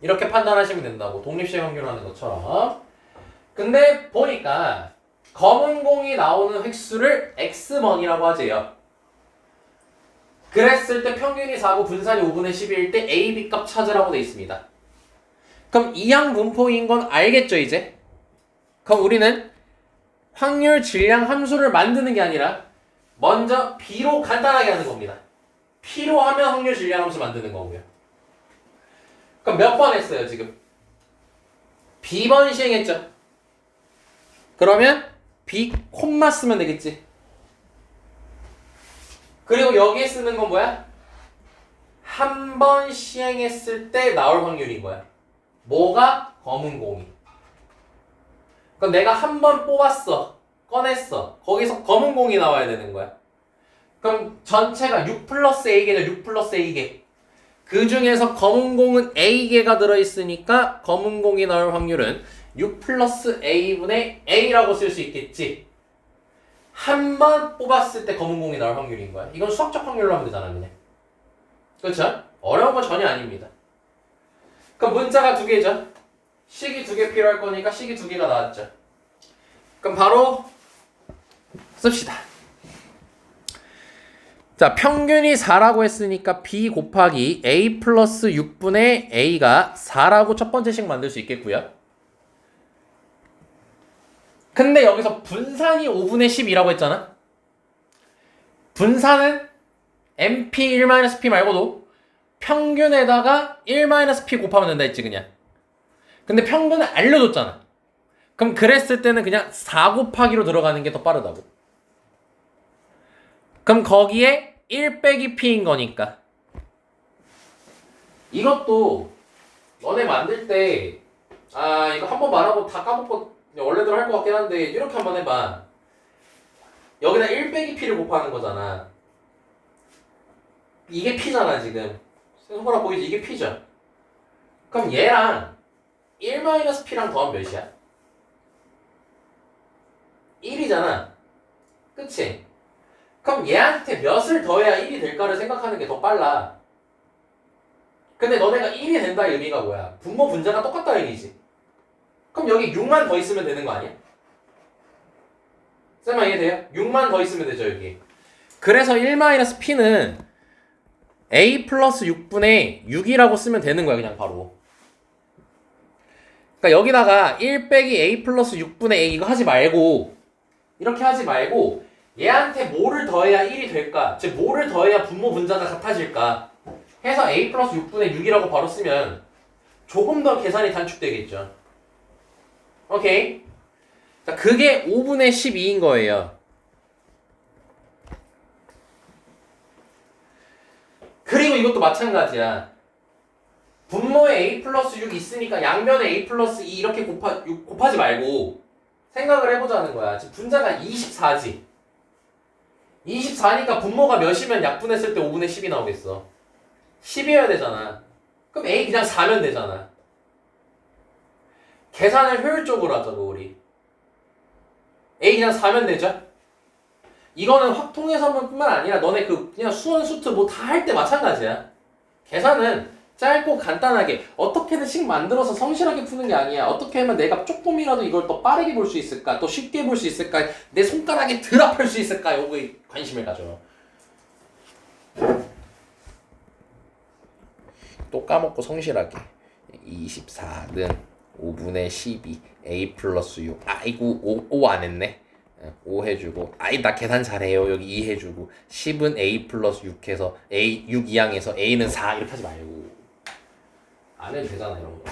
이렇게 판단하시면 된다고. 독립시행 확률 하는 것처럼. 근데 보니까 검은 공이 나오는 획수를 X번이라고 하재요. 그랬을 때 평균이 4고 분산이 5분의 12일 때 A, B 값 찾으라고 돼 있습니다. 그럼 이항 분포인 건 알겠죠 이제? 그럼 우리는 확률 질량 함수를 만드는 게 아니라 먼저 B로 간단하게 하는 겁니다. P로 하면 확률 질량 함수 만드는 거고요. 그럼 몇 번 했어요 지금? B번 시행했죠? 그러면 B 콤마 쓰면 되겠지. 그리고 여기에 쓰는 건 뭐야? 한 번 시행했을 때 나올 확률인 거야. 뭐가? 검은 공이. 그럼 내가 한 번 뽑았어. 꺼냈어. 거기서 검은 공이 나와야 되는 거야. 그럼 전체가 6 플러스 A개죠. 6 플러스 A개. 그 중에서 검은 공은 A개가 들어있으니까 검은 공이 나올 확률은 6 플러스 A분의 A라고 쓸 수 있겠지. 한 번 뽑았을 때 검은 공이 나올 확률인 거야. 이건 수학적 확률로 하면 되잖아, 그냥. 그렇죠? 어려운 건 전혀 아닙니다. 그럼 문자가 두 개죠. 식이 두 개 필요할 거니까 식이 두 개가 나왔죠. 그럼 바로 씁시다. 자, 평균이 4라고 했으니까 B 곱하기 A 플러스 6분의 A가 4라고 첫 번째 식 만들 수 있겠고요. 근데 여기서 분산이 5분의 10이라고 했잖아. 분산은 MP 1-P 말고도 평균에다가 1-P 곱하면 된다 했지 그냥. 근데 평균을 알려줬잖아. 그럼 그랬을 때는 그냥 4 곱하기로 들어가는 게 더 빠르다고. 그럼 거기에 1 빼기 P인 거니까. 이것도 너네 만들 때 이거 한번 말하고 다 까먹고 원래대로 할 것 같긴 한데 이렇게 한번 해봐. 여기다 1 빼기 P를 곱하는 거잖아. 이게 P잖아 지금. 손가락 보이지? 이게 P죠. 그럼 얘랑 1-P랑 더하면 몇이야? 1이잖아. 그치? 그럼 얘한테 몇을 더해야 1이 될까를 생각하는 게 더 빨라. 근데 너네가 1이 된다의 의미가 뭐야? 분모 분자가 똑같다 얘기지. 그럼 여기 6만 더 있으면 되는 거 아니야? 쌤아 이해돼요? 6만 더 있으면 되죠 여기. 그래서 1-P는 A 플러스 6분의 6이라고 쓰면 되는 거야 그냥 바로. 그러니까 여기다가 1 빼기 A 플러스 6분의 A 이거 하지 말고 이렇게 하지 말고 얘한테 뭐를 더해야 1이 될까? 즉 뭐를 더해야 분모 분자가 같아질까? 해서 A 플러스 6분의 6이라고 바로 쓰면 조금 더 계산이 단축되겠죠. 오케이? 자, 그게 5분의 12인 거예요. 그리고 이것도 마찬가지야. 분모에 A 플러스 6 있으니까 양변에 A 플러스 2 이렇게 곱하지 말고 생각을 해보자는 거야. 지금 분자가 24지. 24니까 분모가 몇이면 약분했을 때 5분의 10이 나오겠어. 10이어야 되잖아. 그럼 A 그냥 4면 되잖아. 계산을 효율적으로 하자고 우리. A 그냥 4면 되죠? 이거는 확통해서뿐만 아니라 너네 그냥 수원 수트 뭐 다 할 때 마찬가지야. 계산은 짧고 간단하게 어떻게든 식 만들어서 성실하게 푸는 게 아니야. 어떻게 하면 내가 조금이라도 이걸 더 빠르게 볼 수 있을까? 또 쉽게 볼 수 있을까? 내 손가락에 드랍할 수 있을까? 요거에 관심을 가져. 또 까먹고 성실하게 24는 5분의 12 A 플러스 6 아이고 5 안 했네. 5 해주고 나 계산 잘해요 여기 2 해주고 10은 A 플러스 6 해서 A 6 이항해서 A는 4 이렇게 하지 말고 안 해도 되잖아 이런 거.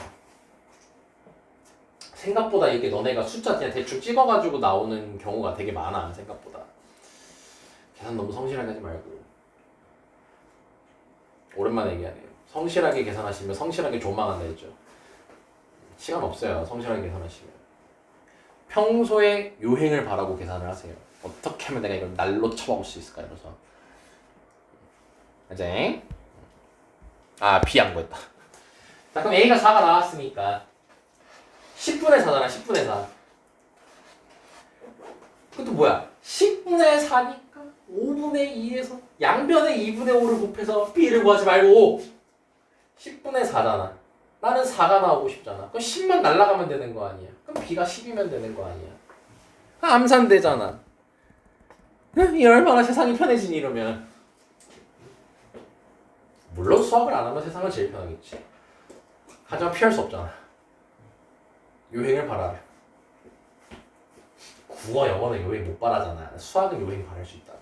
생각보다 이게 너네가 숫자 그냥 대충 찍어가지고 나오는 경우가 되게 많아. 생각보다 계산 너무 성실하게 하지 말고. 오랜만에 얘기하네요. 성실하게 계산하시면 성실하게 존망한다 했죠. 시간 없어요 성실하게 계산하시면. 평소에 요행을 바라고 계산을 하세요. 어떻게 하면 내가 이걸 날로 쳐먹을 수 있을까 이러면서. 이제 B 양보했다. 자 그럼 A가 4가 나왔으니까 10분의 4잖아. 10분의 4. 그것도 뭐야? 10분의 4니까 5분의 2에서 양변에 2분의 5를 곱해서 B를 구하지 말고 10분의 4잖아. 나는 4가 나오고 싶잖아. 그럼 10만 날라가면 되는 거 아니야. 그럼 B가 10이면 되는 거 아니야. 암산되잖아. 이 얼마나 세상이 편해지니 이러면. 물론 수학을 안 하면 세상은 제일 편하겠지. 하지만 피할 수 없잖아. 요행을 바라라. 국어 영어는 요행 못 바라잖아. 수학은 요행 바랄 수 있다고.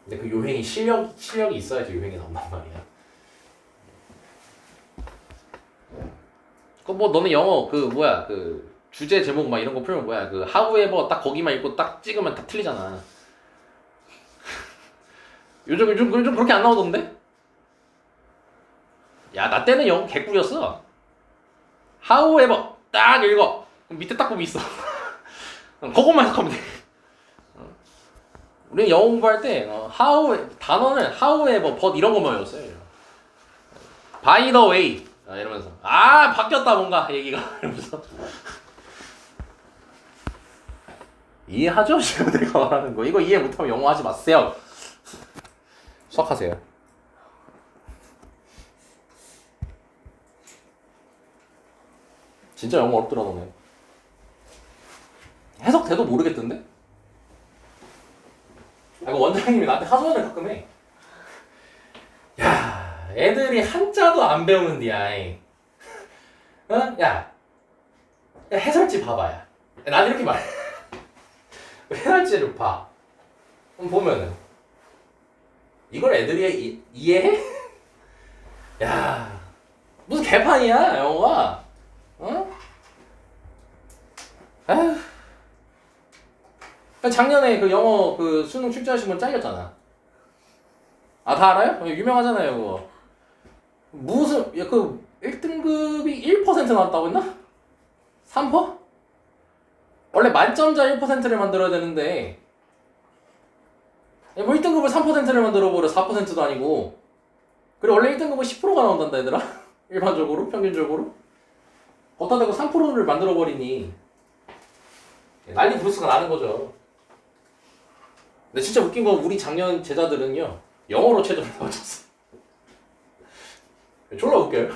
근데 그 요행이 실력이 있어야지 요행이 나온단 말이야. 그 뭐 너네 영어 그 뭐야 그 주제 제목 막 이런 거 풀면 뭐야 그 하우에버 딱 거기만 읽고 딱 찍으면 다 틀리잖아. 요즘 그렇게 안 나오던데? 야, 나 때는 영어 개꿀이었어. 하우에버 딱 읽어. 그럼 밑에 딱 보면 있어. 그것만 해석하면 돼. 우리는 영어 공부할 때 단어는 however, but 이런 것만 외웠어요. by the way 이러면서 바뀌었다 뭔가 얘기가 이러면서 이해하죠? 지금 내가 말하는 거 이거 이해 못하면 영어 하지 마세요. 수학하세요. 진짜 영어 어렵더라 너네. 해석돼도 모르겠던데? 이거 원장님이 나한테 하소연을 가끔 해. 야, 애들이 한자도 안 배우는디야. 어? 야, 해설지 봐봐야. 나한테 이렇게 말해. 해설지를 봐. 그럼 보면은 이걸 애들이 이해해? 야, 무슨 개판이야 영어가. 어? 아휴. 작년에 그 영어 그 수능 출제하신 분 잘렸잖아. 다 알아요? 유명하잖아요 그거. 무슨 그 1등급이 1% 나왔다고 했나? 3%? 원래 만점자 1%를 만들어야 되는데 뭐 1등급을 3%를 만들어버려. 4%도 아니고. 그리고 원래 1등급은 10%가 나온단다 얘들아. 일반적으로 평균적으로 걷다 대고 3%를 만들어버리니 난리 브루스가 나는 거죠. 근데 진짜 웃긴 건 우리 작년 제자들은요 영어로 최저를 맞췄어. 졸라 웃겨요.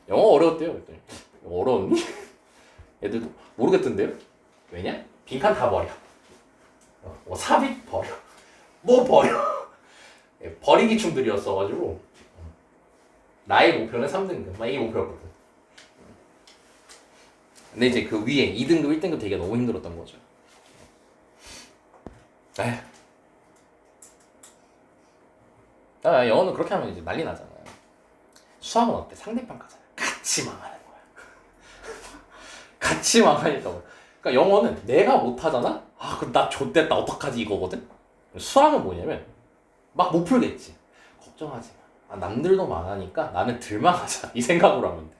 영어 어려웠대요 그랬더니 영어 어려웠니? 애들도 모르겠던데요? 왜냐? 빈칸 다 버려. 삽입 버려. 뭐 버려. 버리기 춤들이었어가지고 나의 목표는 3등급 막 이게 목표였거든. 근데 이제 그 위에 2등급 1등급 되기가 너무 힘들었던 거죠. 에휴. 영어는 그렇게 하면 이제 난리 나잖아요. 수학은 어때? 상대평가잖아. 같이 망하는 거야. 같이 망하니까. 그러니까 영어는 내가 못하잖아? 그럼 나 좆됐다 어떡하지 이거거든? 수학은 뭐냐면 막 못 풀겠지. 걱정하지 마. 남들도 망하니까 나는 덜 망하자. 이 생각으로 하면 돼.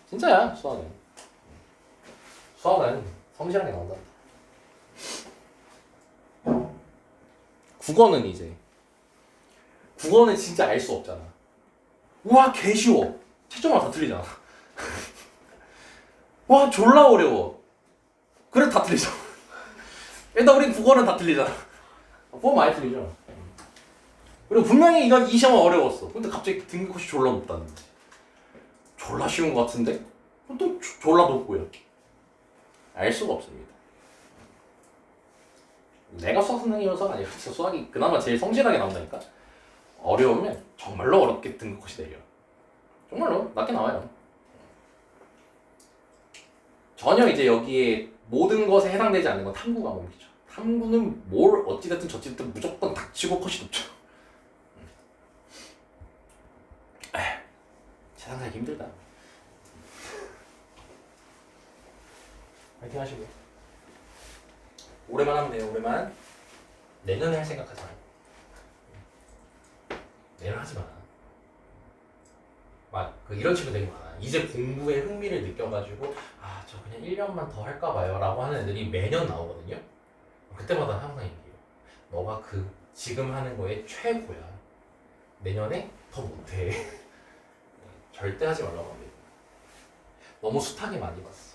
진짜야 수학은. 수학은 성실하게 나온다. 국어는 진짜 알 수 없잖아. 우와 개 쉬워. 채점만 다 틀리잖아. 와 졸라 어려워. 그래 다 틀리잖아. 일단 우린 국어는 다 틀리잖아. 국어 많이 틀리죠. 그리고 분명히 이건 이 시험은 어려웠어. 근데 갑자기 등급컷이 졸라 높다는 거지. 졸라 쉬운 것 같은데? 또 졸라 높고요. 알 수가 없습니다. 내가 수학 선생님이어서가 아니라 진짜 수학이 그나마 제일 성실하게 나온다니까. 어려우면 정말로 어렵게 등급컷이 내려. 정말로 낮게 나와요. 전혀 이제 여기에 모든 것에 해당되지 않는 건 탐구 과목이죠. 탐구는 뭘 어찌됐든 저찌됐든 무조건 닥치고 컷이 높죠. 세상 살기 힘들다. 파이팅 하시고. 올해만 하면 돼요. 올해만. 내년에 할 생각하지 말고. 내년 하지 마. 막 이런 친구 되게 많아. 이제 공부에 흥미를 느껴가지고 저 그냥 1년만 더 할까 봐요 라고 하는 애들이 매년 나오거든요. 그때마다 항상 얘기해요. 너가 지금 하는 거에 최고야. 내년에 더 못해. 절대 하지 말라고 합니다. 너무 숱하게 많이 봤어.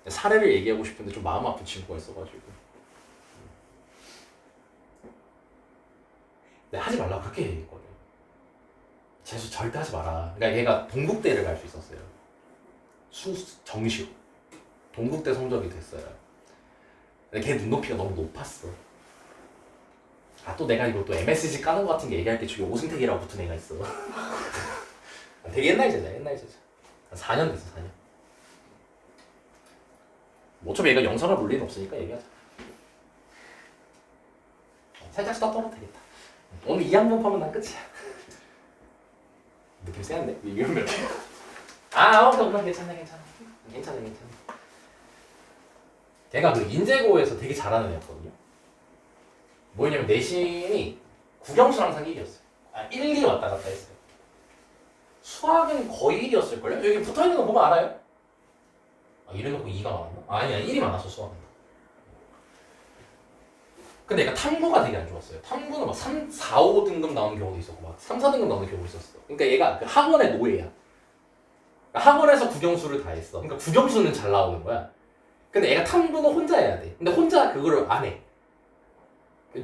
사례를 얘기하고 싶은데 좀 마음 아픈 친구가 있어가지고 내가 하지 말라고 그렇게 얘기했거든. 재수 절대 하지 마라. 그러니까 얘가 동국대를 갈 수 있었어요. 정시로 동국대 성적이 됐어요. 근데 걔 눈높이가 너무 높았어. 또 내가 이거 또 MSG 까는 거 같은 게 얘기할 때 저기 오승택이라고 붙은 애가 있어. 되게 옛날 제자, 옛날 제자. 한 4년 됐어, 4년. 뭐 어차피 얘가 영상을 볼 일은 없으니까 얘기하자. 살짝 떠도 되겠다. 오늘 이 항목 하면 난 끝이야. 느낌 세는데? 이기면 오케이, 괜찮아. 걔가 그 인재고에서 되게 잘하는 애였거든요. 뭐냐면 내신이 국영수는 항상 1이었어요. 1, 2 왔다 갔다 했어요. 수학은 거의 1이었을걸요? 여기 붙어있는 거 보면 알아요? 이래놓고 2가 많았나? 아니야, 1이 많았어, 수학은. 근데 얘가 탐구가 되게 안 좋았어요. 탐구는 막 3, 4, 5등급 나오는 경우도 있었고 막 3, 4등급 나오는 경우도 있었어. 그러니까 얘가 그 학원의 노예야. 그러니까 학원에서 국영수를 다 했어. 그러니까 국영수는 잘 나오는 거야. 근데 얘가 탐구는 혼자 해야 돼. 근데 혼자 그거를 안 해.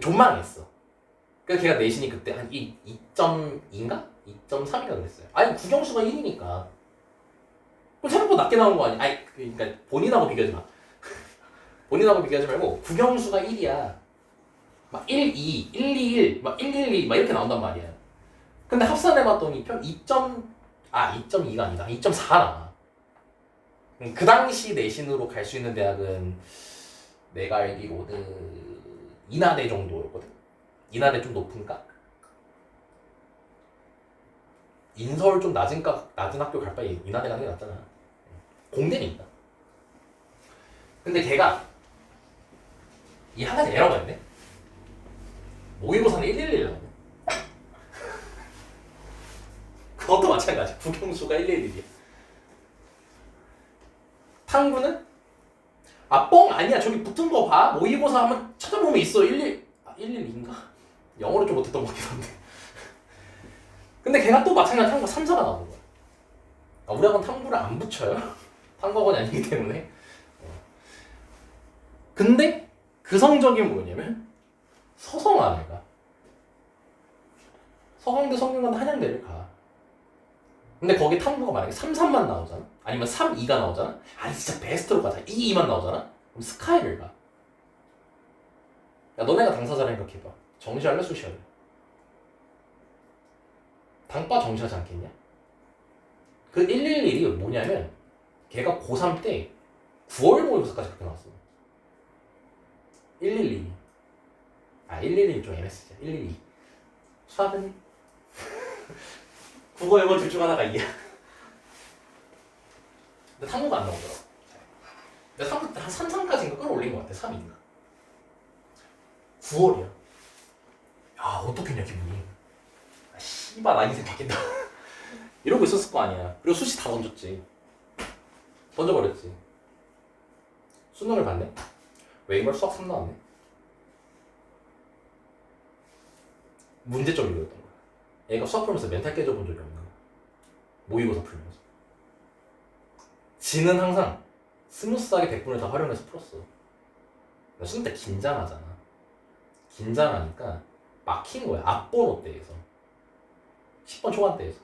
존망했어. 그래서 걔가 내신이 그때 한 2.2인가? 2.3인가 그랬어요. 아니 국영수가 1이니까. 그럼 생각보다 낮게 나온 거 아니야? 아니 그러니까 본인하고 비교하지 마. 본인하고 비교하지 말고 국영수가 1이야. 막 1, 2, 1, 2, 1, 막 1, 1, 2, 막 이렇게 나온단 말이야. 근데 합산해봤더니 2.2가 아니다. 2.4 나와. 그 당시 내신으로 갈 수 있는 대학은 내가 알기로는 인하대 정도였거든. 인하대 좀 높은가? 인서울 좀 낮은 학교 갈 바에 인하대 가는 게 낫잖아. 공대니까. 근데 걔가 이 한 가지 에러가 있네. 모의고사는 111 나오네. 그것도 마찬가지. 국영수가 111이야. 탐구는? 뻥 아니야. 저기 붙은 거 봐. 모의고사 한번 찾아보면 있어. 112인가? 영어를 좀 못했던 것 같기도 한데. 근데 걔가 또 마찬가지 탐구 3, 4가 나오는 거야. 우리 학원 탐구를 안 붙여요. 탐구학원이 아니기 때문에. 근데 그 성적이 뭐냐면 서성안을 가. 서강대, 성균관대, 한양대를 가. 근데 거기 탐구가 만약에 3, 3만 나오잖아? 아니면 3, 2가 나오잖아? 아니 진짜 베스트로 가자. 2, 2만 나오잖아? 그럼 스카이를 가. 야 너네가 당사자라 생각해봐. 정시할래? 수시할래? 당과 정시하지 않겠냐? 그 111이 뭐냐면 걔가 고3 때 9월 모의고사까지 그렇게 나왔어. 112. 111이 좀 MSG야. 112. 수학은 국어, 영어 둘 중 하나가 2야. 근데 탐구가 안 나오더라. 근데 탐구 한 3, 3까지인가 끌어올린 것 같아. 3인가. 9월이야. 야 어떻겠냐 기분이. 씨발 나 인생 바뀐다. 이러고 있었을 거 아니야. 그리고 수시 다 던졌지. 던져버렸지. 수능을 봤네. 웨이벌 수학 3 나왔네. 문제점이 이거였던 거야. 얘가 수학 풀면서 멘탈 깨져본 적이 없는 거야. 모의고사 풀면서. 지는 항상 스무스하게 100분을 다 활용해서 풀었어. 수능 때 긴장하잖아. 긴장하니까 막힌 거야. 앞번호대에서. 10번 초반대에서.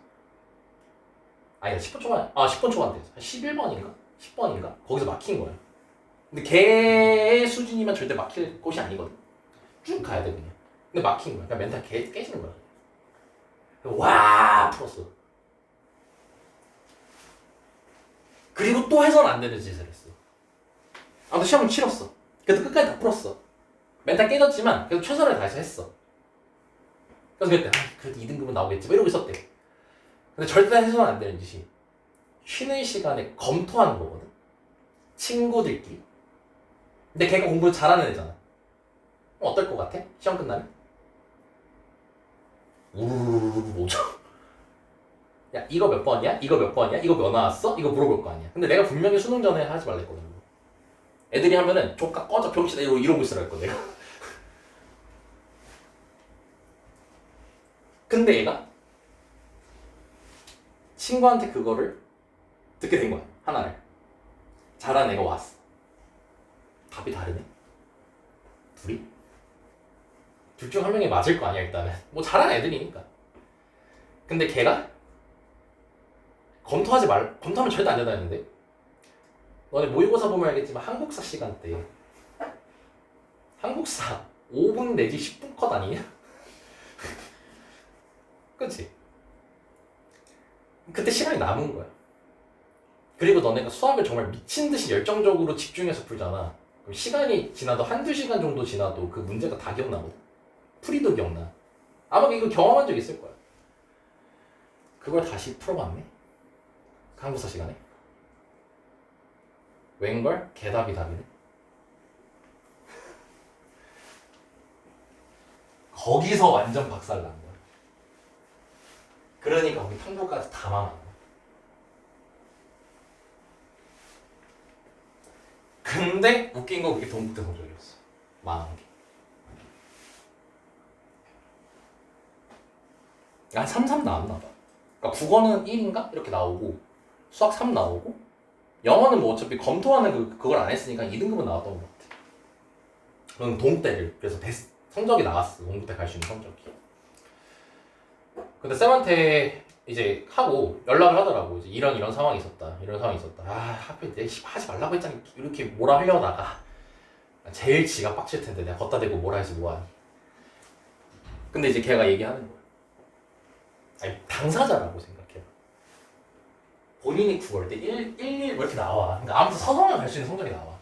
아니다 10번 초반. 10번 초반대에서. 11번인가? 10번인가? 거기서 막힌 거야. 근데 걔의 수준이면 절대 막힐 곳이 아니거든. 쭉 가야 돼 그냥. 근데 막힌 거야. 그러니까 멘탈 깨지는 거야. 와 풀었어. 그리고 또 해서는 안 되는 짓을 했어. 아무튼 시험을 치렀어. 그래도 끝까지 다 풀었어. 멘탈 깨졌지만 그래도 최선을 다해서 했어. 그래서 그때 그래도 2등급은 나오겠지 뭐 이러고 있었대. 근데 절대 해서는 안 되는 짓이 쉬는 시간에 검토하는 거거든. 친구들끼리. 근데 걔가 공부를 잘하는 애잖아. 어떨 것 같아? 시험 끝나면? 우르르르르 오죠. 야 이거 몇 번이야? 이거 몇 번이야? 이거 몇 나왔어? 이거 물어볼 거 아니야. 근데 내가 분명히 수능 전에 하지 말랬거든. 애들이 하면은 조카 꺼져 병신아 이러고 있으라 했거든 내가. 근데 얘가 친구한테 그거를 듣게 된 거야. 하나를. 잘하는 애가 왔어. 답이 다르네. 둘이? 둘 중 한 명이 맞을 거 아니야 일단은. 뭐 잘하는 애들이니까. 근데 걔가 검토하면 절대 안 된다는데. 너네 모의고사 보면 알겠지만 한국사 시간 때 한국사 5분 내지 10분 컷 아니냐? 그치? 그때 시간이 남은 거야. 그리고 너네가 수학을 정말 미친 듯이 열정적으로 집중해서 풀잖아. 그럼 시간이 지나도 한두 시간 정도 지나도 그 문제가 다 기억나거든. 풀이도 기억나. 아마 이거 경험한 적 있을 거야. 그걸 다시 풀어봤네? 한국사 시간에? 웬걸? 개답이 답이네. 거기서 완전 박살난 거야. 그러니까 거기 탕보까지 다 망한 거야. 근데 웃긴 거 그게 동국대 성적이었어. 망한 게. 한 3, 3 나왔나 봐. 그러니까 국어는 1인가? 이렇게 나오고 수학 3 나오고 영어는 뭐 어차피 검토하는 그걸 안 했으니까 2등급은 나왔던 것 같아. 그럼 동국대를 그래서 성적이 나왔어. 동국대 갈 수 있는 성적이. 근데 쌤한테 이제 하고 연락을 하더라고. 이제 이런 상황이 있었다. 이런 상황이 있었다. 아 하필 내가 하지 말라고 했잖아. 이렇게 뭐라 하려다가 제일 지가 빡칠 텐데 내가 걷다 대고 뭐라 해서 뭐하니. 근데 이제 걔가 얘기하는 거야. 아니 당사자라고 생각해. 본인이 국어할 때 1, 1 뭐 이렇게 나와. 그러니까 아무튼 서성을 갈 수 있는 성적이 나와.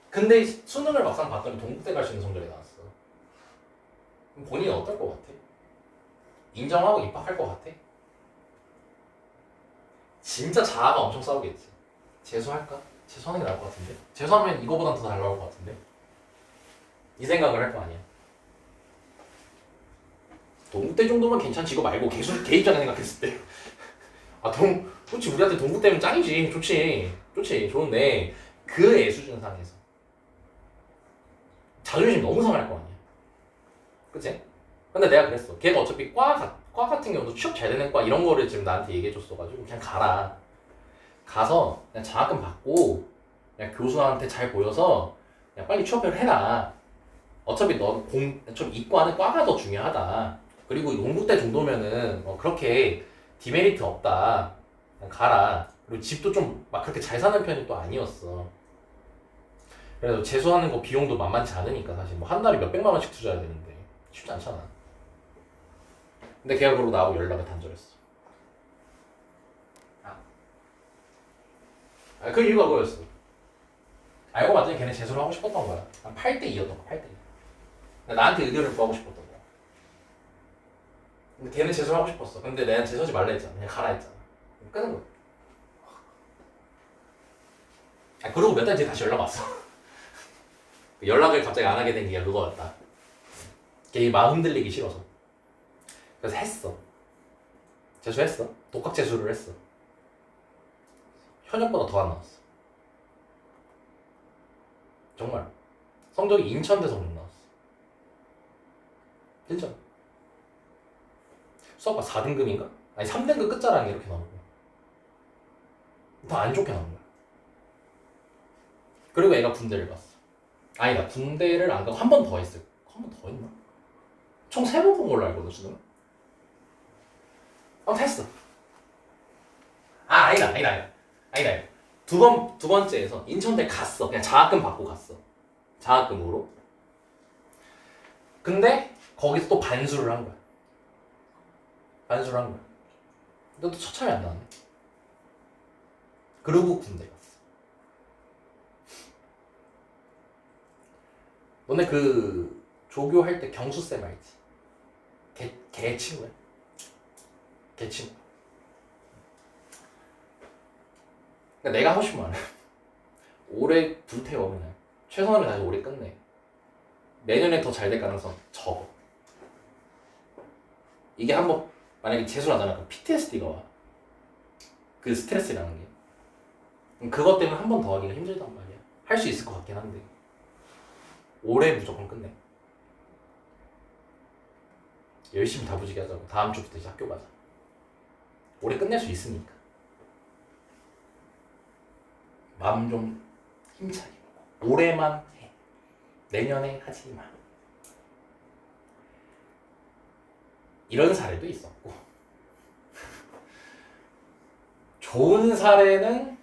근데 수능을 막상 봤더니 동국대 갈 수 있는 성적이 나왔어. 그럼 본인이 어떨 것 같아? 인정하고 입학할 것 같아? 진짜 자아가 엄청 싸우겠지. 재수할까? 재수하는 게 나을 것 같은데? 재수하면 이거보단 더 잘 나올 것 같은데? 이 생각을 할 거 아니야. 동국대 정도면 괜찮지. 이거 말고 걔 입장에 생각했을 때 그렇지 우리한테 동국대면 짱이지. 좋지 좋은데 그 애 수준상에서 자존심 너무 상할 거 아니야. 그치? 근데 내가 그랬어. 걔가 어차피 과 같은 경우도 취업 잘 되는 과 이런 거를 지금 나한테 얘기해줬어가지고 그냥 가라. 가서 그냥 장학금 받고 그냥 교수한테 잘 보여서 그냥 빨리 취업을 해라. 어차피 어차피 이과는 과가 더 중요하다. 그리고 동국대 정도면은 그렇게 디메리트 없다. 그냥 가라. 그리고 집도 좀 막 그렇게 잘 사는 편이 또 아니었어. 그래서 재수하는 거 비용도 만만치 않으니까 사실 뭐 한 달에 몇백만 원씩 투자해야 되는데 쉽지 않잖아. 근데 걔가 그러고 나하고 연락을 단절했어. 그 이유가 그거였어. 알고 봤더니 걔네 재수를 하고 싶었던 거야. 한 8대 2였던 거야. 8대 2. 나한테 의견을 구하고 싶었던 거야. 근데 걔는 재수를 하고 싶었어. 근데 내가 재수하지 말라 했잖아. 그냥 가라 했잖아. 끄는 거야. 그러고 몇 달 뒤에 다시 연락 왔어. 연락을 갑자기 안 하게 된 게 그거였다. 걔 마음 흔들리기 싫어서. 그래서 했어. 재수했어. 독학 재수를 했어. 현역보다 더 안 나왔어. 정말. 성적이 인천대서 못 나왔어. 진짜. 수학과 4등급인가? 아니 3등급 끝자락이 이렇게 나오고 더 안 좋게 나온 거야. 그리고 애가 군대를 갔어. 아니다. 군대를 안 가고 한 번 더 했을. 한 번 더 했나? 총 3번 본 걸로 알거든 수능은. 했어. 아니다. 두 번째에서 인천대 갔어. 그냥 장학금 받고 갔어. 장학금으로. 근데 거기서 또 반수를 한 거야. 근데 또 처참히 안 나왔네. 그러고 군대 갔어. 너네 그 조교할 때 경수쌤 알지? 걔 친구야. 걔 친구. 그러니까 내가 하고 싶은 말은 올해 불태워 그냥. 최선을 다해서 올해 끝내. 내년에 더 잘 될 가능성 적어. 이게 한번 만약에 재수를 하잖아. 그럼 PTSD가 와. 그 스트레스라는 게. 그것 때문에 한 번 더 하기가 힘들단 말이야. 할 수 있을 것 같긴 한데. 올해 무조건 끝내. 열심히 다부지게 하자고. 다음 주부터 이제 학교 가자. 올해 끝낼 수 있으니까. 마음 좀 힘차게. 올해만 해. 내년에 하지 마. 이런 사례도 있었고. 좋은 사례는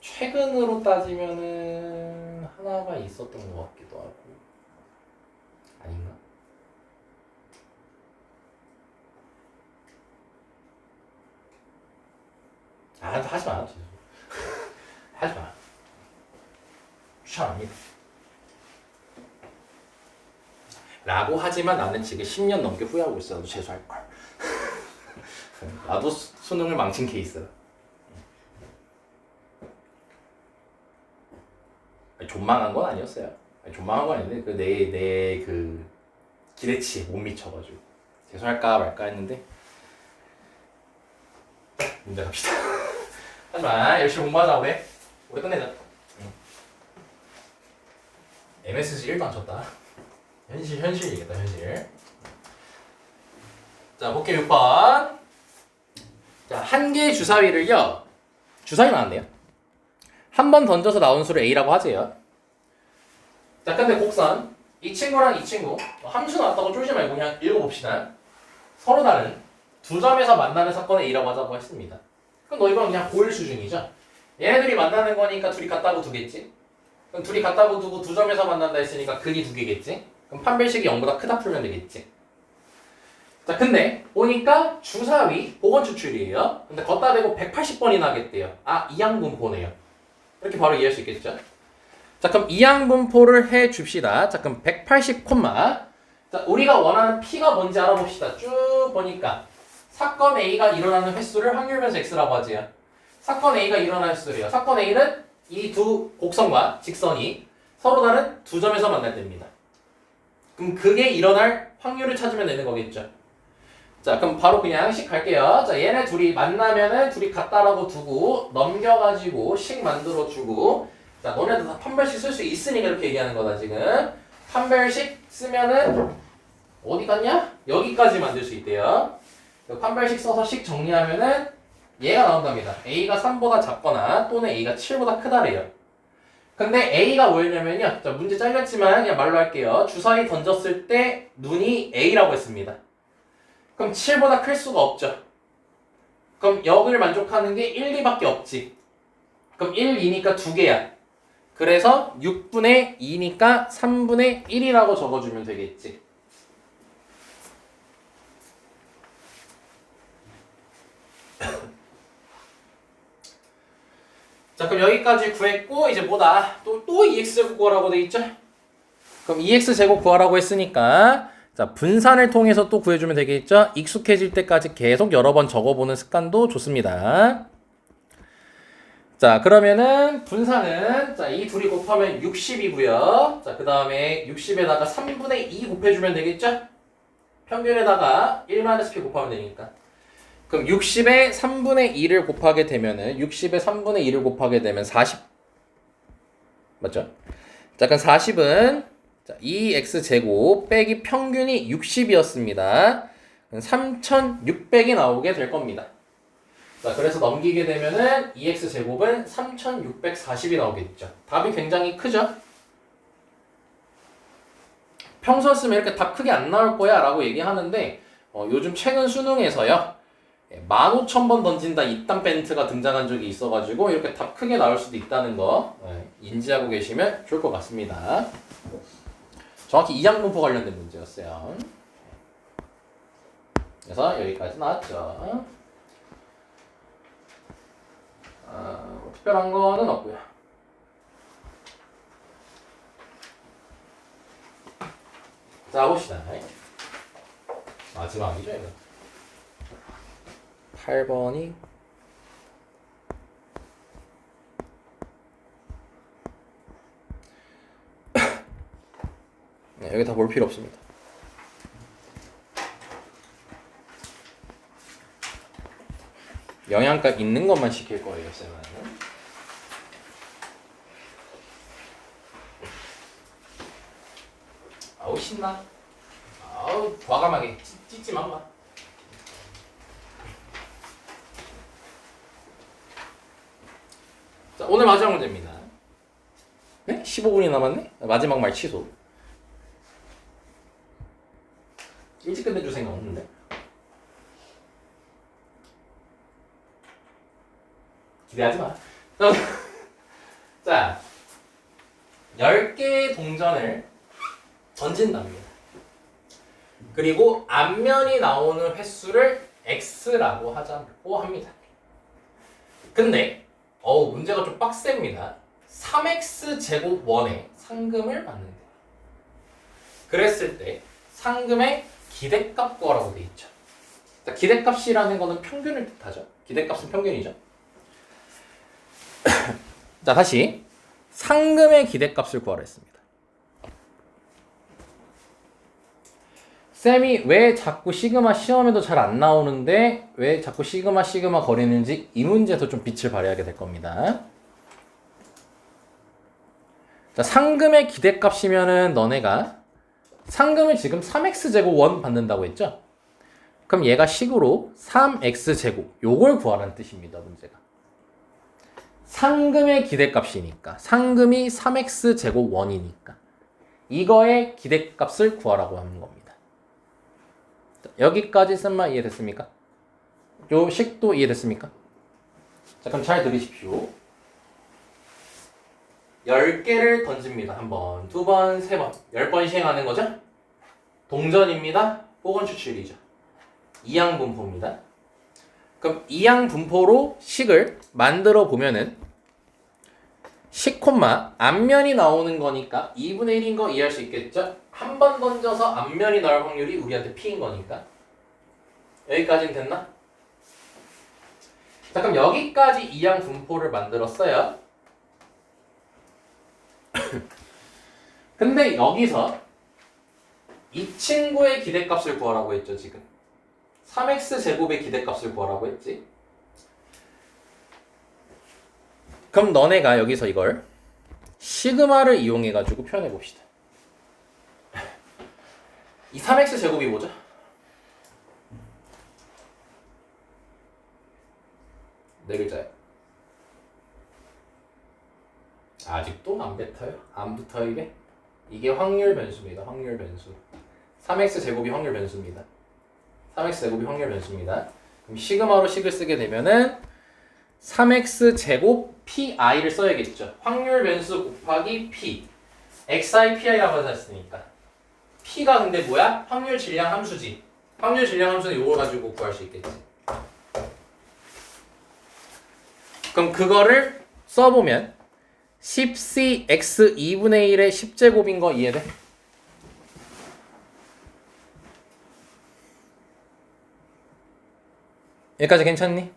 최근으로 따지면은 하나가 있었던 것 같기도 하고. 나한테 하지 마. 하지 마. 추천합니다. 라고 하지만 나는 지금 10년 넘게 후회하고 있어. 나도 재수할걸. 나도 수능을 망친 케이스라. 존망한 건 아니었어요. 존망한 건 아닌데 내 그 기대치에 못 미쳐가지고 재수할까 말까 했는데 문제 갑시다. 하지마. 열심히 공부하자 우리. 우리 끝내자. MSG 1도 안 쳤다. 현실이겠다 현실. 자 볼게 6번. 자 한 개의 주사위를요. 주사위 나왔네요. 한 번 던져서 나온 수를 A라고 하세요. 자 근데 곡선 이 친구랑 이 친구 함수 나왔다고 쫄지 말고 그냥 읽어봅시다. 서로 다른 두 점에서 만나는 사건을 A라고 하자고 했습니다. 그럼 너 이건 그냥 고일 수준이죠. 얘네들이 만나는 거니까 둘이 같다고 두겠지. 그럼 둘이 같다고 두고 두 점에서 만난다 했으니까 극이 두 개겠지. 그럼 판별식이 0보다 크다 풀면 되겠지. 자 근데 보니까 주사위 복원 추출이에요. 근데 걷다 대고 180번이 나겠대요. 아 이항분포네요. 이렇게 바로 이해할 수 있겠죠. 자 그럼 이항분포를 해 줍시다. 자 그럼 180 콤마. 자 우리가 원하는 P가 뭔지 알아봅시다. 쭉 보니까 사건 A가 일어나는 횟수를 확률 변수 X라고 하지요. 사건 A가 일어나는 횟수래요. 사건 A는 이 두 곡선과 직선이 서로 다른 두 점에서 만날 때입니다. 그럼 그게 일어날 확률을 찾으면 되는 거겠죠. 자 그럼 바로 그냥 식 갈게요. 자 얘네 둘이 만나면은 둘이 같다라고 두고 넘겨가지고 식 만들어주고 자 너네들 다 판별식 쓸 수 있으니까 이렇게 얘기하는 거다 지금. 판별식 쓰면은 어디 갔냐? 여기까지 만들 수 있대요. 판별식 써서 식 정리하면은 얘가 나온답니다. A가 3보다 작거나 또는 A가 7보다 크다래요. 근데 A가 뭐였냐면요. 자 문제 잘렸지만 그냥 말로 할게요. 주사위 던졌을 때 눈이 A라고 했습니다. 그럼 7보다 클 수가 없죠. 그럼 역을 만족하는 게 1, 2밖에 없지. 그럼 1, 2니까 2개야. 그래서 6분의 2니까 3분의 1이라고 적어주면 되겠지. 자 그럼 여기까지 구했고 이제 뭐다? 또 EX제곱 구하라고 돼 있죠? 그럼 EX제곱 구하라고 했으니까 자 분산을 통해서 또 구해주면 되겠죠? 익숙해질 때까지 계속 여러 번 적어보는 습관도 좋습니다. 자 그러면은 분산은 자 이 둘이 곱하면 60이고요. 자 그 다음에 60에다가 3분의 2 곱해주면 되겠죠? 평균에다가 1-p 곱하면 되니까. 그럼 60에 3분의 2를 곱하게 되면은 60에 3분의 2를 곱하게 되면 40 맞죠? 자 그럼 40은 자 2x제곱 빼기 평균이 60이었습니다. 3600이 나오게 될 겁니다. 자 그래서 넘기게 되면은 2x제곱은 3640이 나오겠죠. 답이 굉장히 크죠? 평소였으면 이렇게 답 크게 안 나올 거야 라고 얘기하는데 요즘 최근 수능에서요 15,000번 던진다 이딴 벤트가 등장한 적이 있어가지고 이렇게 답 크게 나올 수도 있다는 거 인지하고 계시면 좋을 것 같습니다. 정확히 이항분포 관련된 문제였어요. 그래서 여기까지 나왔죠. 뭐 특별한 거는 없고요. 자 봅시다. 마지막이죠 이거. 8번이 네, 여기 다 볼 필요 없습니다. 영양가 있는 것만 시킬 거예요, 쌤은. 아우 신나. 아우 과감하게 찢지만 봐. 자 오늘 마지막 문제입니다. 네? 15분이 남았네? 마지막 말 취소. 일찍 끝내줄 생각 없는데. 기대하지 마. 자, 10개의 동전을 던진답니다. 그리고 앞면이 나오는 횟수를 x라고 하자고 합니다. 근데 문제가 좀 빡셉니다. 3x 제곱 1의 상금을 받는데 그랬을 때 상금의 기대값 구하라고 돼 있죠. 자, 기대값이라는 거는 평균을 뜻하죠. 기대값은 평균이죠. 자, 다시 상금의 기대값을 구하라 했습니다. 쌤이 왜 자꾸 시그마 시험에도 잘 안 나오는데 왜 자꾸 시그마 거리는지 이 문제에서 좀 빛을 발하게 될 겁니다. 자, 상금의 기대값이면은 너네가 상금을 지금 3x제곱 1 받는다고 했죠? 그럼 얘가 식으로 3x제곱 요걸 구하라는 뜻입니다. 문제가. 상금의 기대값이니까 상금이 3x제곱 1이니까 이거의 기대값을 구하라고 하는 겁니다. 자, 여기까지 쓴말 이해됐습니까? 요 식도 이해됐습니까? 자, 그럼 잘 들으십시오. 10개를 던집니다. 한 번, 두 번, 세 번. 10번 시행하는 거죠? 동전입니다. 복원 추출이죠. 이항 분포입니다. 그럼 이항 분포로 식을 만들어 보면은 식 콤마 앞면이 나오는 거니까 2분의 1인 거 이해할 수 있겠죠? 한 번 던져서 앞면이 나올 확률이 우리한테 P인 거니까. 여기까지는 됐나? 자, 그럼 여기까지 이항 분포를 만들었어요. 근데 여기서 이 친구의 기대값을 구하라고 했죠. 지금 3x제곱의 기대값을 구하라고 했지. 그럼 너네가 여기서 이걸 시그마를 이용해 가지고 표현해 봅시다. 이 3x제곱이 뭐죠? 네 글자예요. 아직도 안 뱉어요? 안 붙어요 이게? 이게 확률 변수입니다. 확률 변수. 3x제곱이 확률 변수입니다. 3x제곱이 확률 변수입니다. 그럼 시그마로 식을 쓰게 되면은 3x제곱 pi를 써야겠죠. 확률 변수 곱하기 p. xi, pi라고 했으니까. p가 근데 뭐야? 확률 질량 함수지. 확률 질량 함수는 이걸 가지고 구할 수 있겠지. 그럼 그거를 써보면 10cx 2분의 1의 10제곱인 거 이해돼? 여기까지 괜찮니?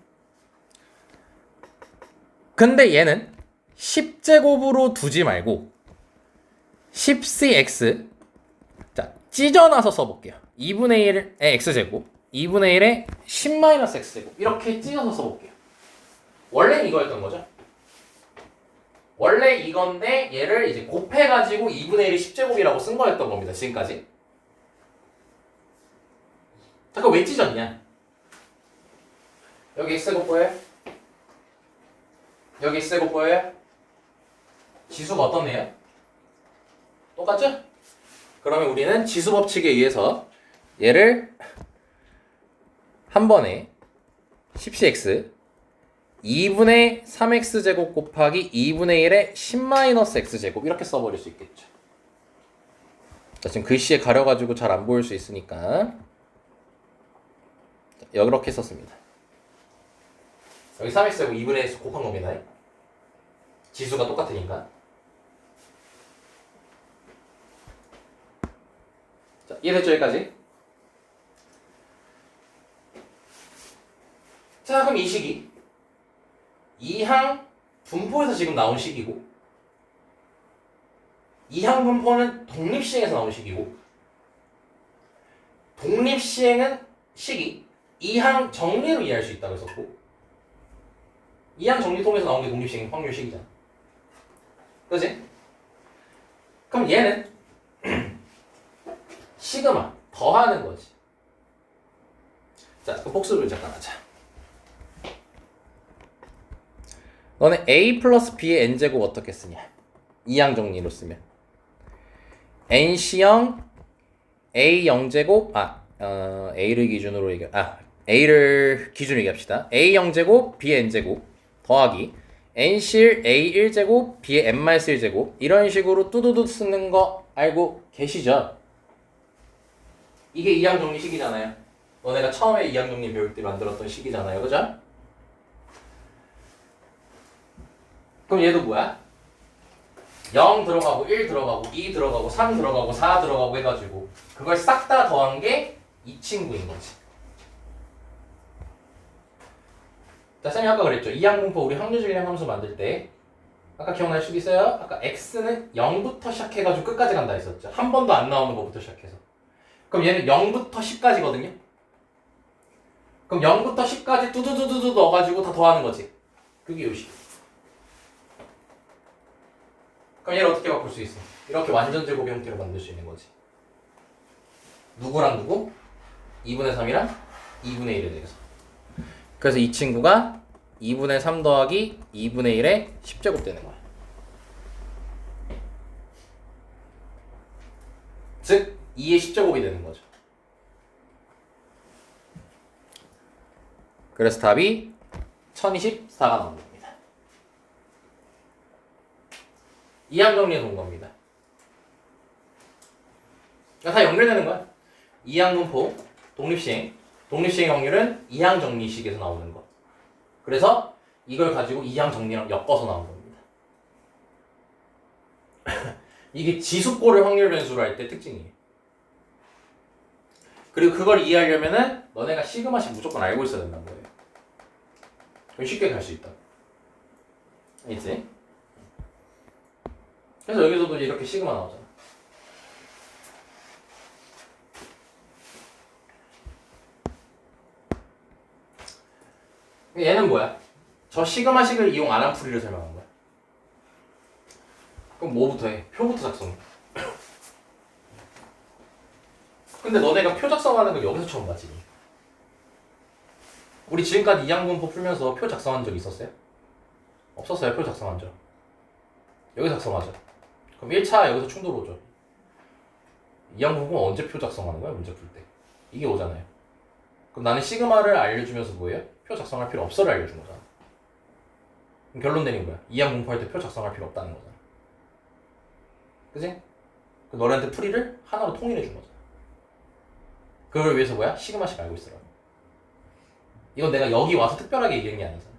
근데 얘는 10제곱으로 두지 말고 10cx 자 찢어놔서 써볼게요. 2분의 1의 x제곱 2분의 1의 10-x제곱 이렇게 찢어서 써볼게요. 원래는 이거였던 거죠. 원래 이건데 얘를 이제 곱해가지고 2분의 1이 10제곱이라고 쓴 거였던 겁니다. 지금까지. 잠깐 왜 찢었냐? 여기 x제곱 보여요? 여기 x제곱 보여요? 지수가 어떤 애요? 똑같죠? 그러면 우리는 지수 법칙에 의해서 얘를 한 번에 10cx 2분의 3x제곱 곱하기 2분의 1의 10-x제곱 이렇게 써버릴 수 있겠죠. 자, 지금 글씨에 가려가지고 잘 안 보일 수 있으니까 이렇게 썼습니다. 여기 3x제곱 2분의 1 곱한 겁니다. 지수가 똑같으니까. 자, 이해됐죠? 여기까지? 자, 그럼 이 식이 이항 분포에서 지금 나온 식이고 이항 분포는 독립시행에서 나온 식이고 독립시행은 식이 이항 정리로 이해할 수 있다고 했었고 이항 정리 통해서 나온 게 독립시행 확률식이잖아. 그지? 그럼 얘는 시그마 더하는 거지. 자, 그 복습을 잠깐 하자. 너네 a 플러스 b의 n제곱 어떻게 쓰냐? 이항 정리로 쓰면 nC형 a 0제곱 a를 기준으로 a를 기준으로 얘기합시다. a 0제곱 b의 n제곱 더하기 nC일 a 1제곱 b의 n-1제곱 이런 식으로 뚜두두 쓰는 거 알고 계시죠? 이게 이항 정리식이잖아요. 너네가 처음에 이항 정리 배울 때 만들었던 식이잖아요. 그죠? 그럼 얘도 뭐야? 0 들어가고 1 들어가고 2 들어가고 3 들어가고 4 들어가고 해가지고 그걸 싹 다 더한 게 이 친구인 거지. 자, 쌤이 아까 그랬죠. 이항분포 우리 확률질량 함수 만들 때 아까 기억날 수도 있어요? 아까 x는 0부터 시작해가지고 끝까지 간다 했었죠. 한 번도 안 나오는 것부터 시작해서. 그럼 얘는 0부터 10까지거든요. 그럼 0부터 10까지 뚜두두두두 넣어가지고 다 더하는 거지. 그게 요식. 그럼 얘를 어떻게 바꿀 수 있어? 이렇게 완전 제곱의 형태로 만들 수 있는 거지. 누구랑 누구? 2분의 3이랑 2분의 1에 대해서. 그래서 이 친구가 2분의 3 더하기 2분의 1의 10제곱 되는 거야. 즉 2의 10제곱이 되는 거죠. 그래서 답이 1024가 나온 겁니다. 이항 정리해 놓은 겁니다. 다 연결되는 거야. 이항분포, 독립시행, 독립시행 확률은 이항 정리식에서 나오는 거. 그래서 이걸 가지고 이항 정리랑 엮어서 나온 겁니다. 이게 지수꼴을 확률 변수로 할 때 특징이에요. 그리고 그걸 이해하려면은 너네가 시그마씩 무조건 알고 있어야 된다는 거예요. 그럼 쉽게 갈 수 있다. 알겠지? 그래서 여기서도 이렇게 시그마 나오잖아. 얘는 뭐야? 저 시그마식을 이용 안 한 풀이를 설명한 거야. 그럼 뭐부터 해? 표부터 작성해. 근데 너네가 표 작성하는 걸 여기서 처음 봤지. 우리 지금까지 이항분포 풀면서 표 작성한 적 있었어요? 없었어요. 표 작성한 적. 여기 작성하죠. 그럼 1차 여기서 충돌 오죠. 이항분포는 언제 표 작성하는 거야? 문제 풀 때. 이게 오잖아요. 그럼 나는 시그마를 알려주면서 뭐예요? 표 작성할 필요 없어를 알려준 거잖아. 그럼 결론 내린 거야. 이항분포 할 때 표 작성할 필요 없다는 거잖아. 그치? 너네한테 풀이를 하나로 통일해 준 거잖아. 그걸 위해서 뭐야? 시그마씩 알고 있으라고. 이건 내가 여기 와서 특별하게 얘기한 게 아니잖아.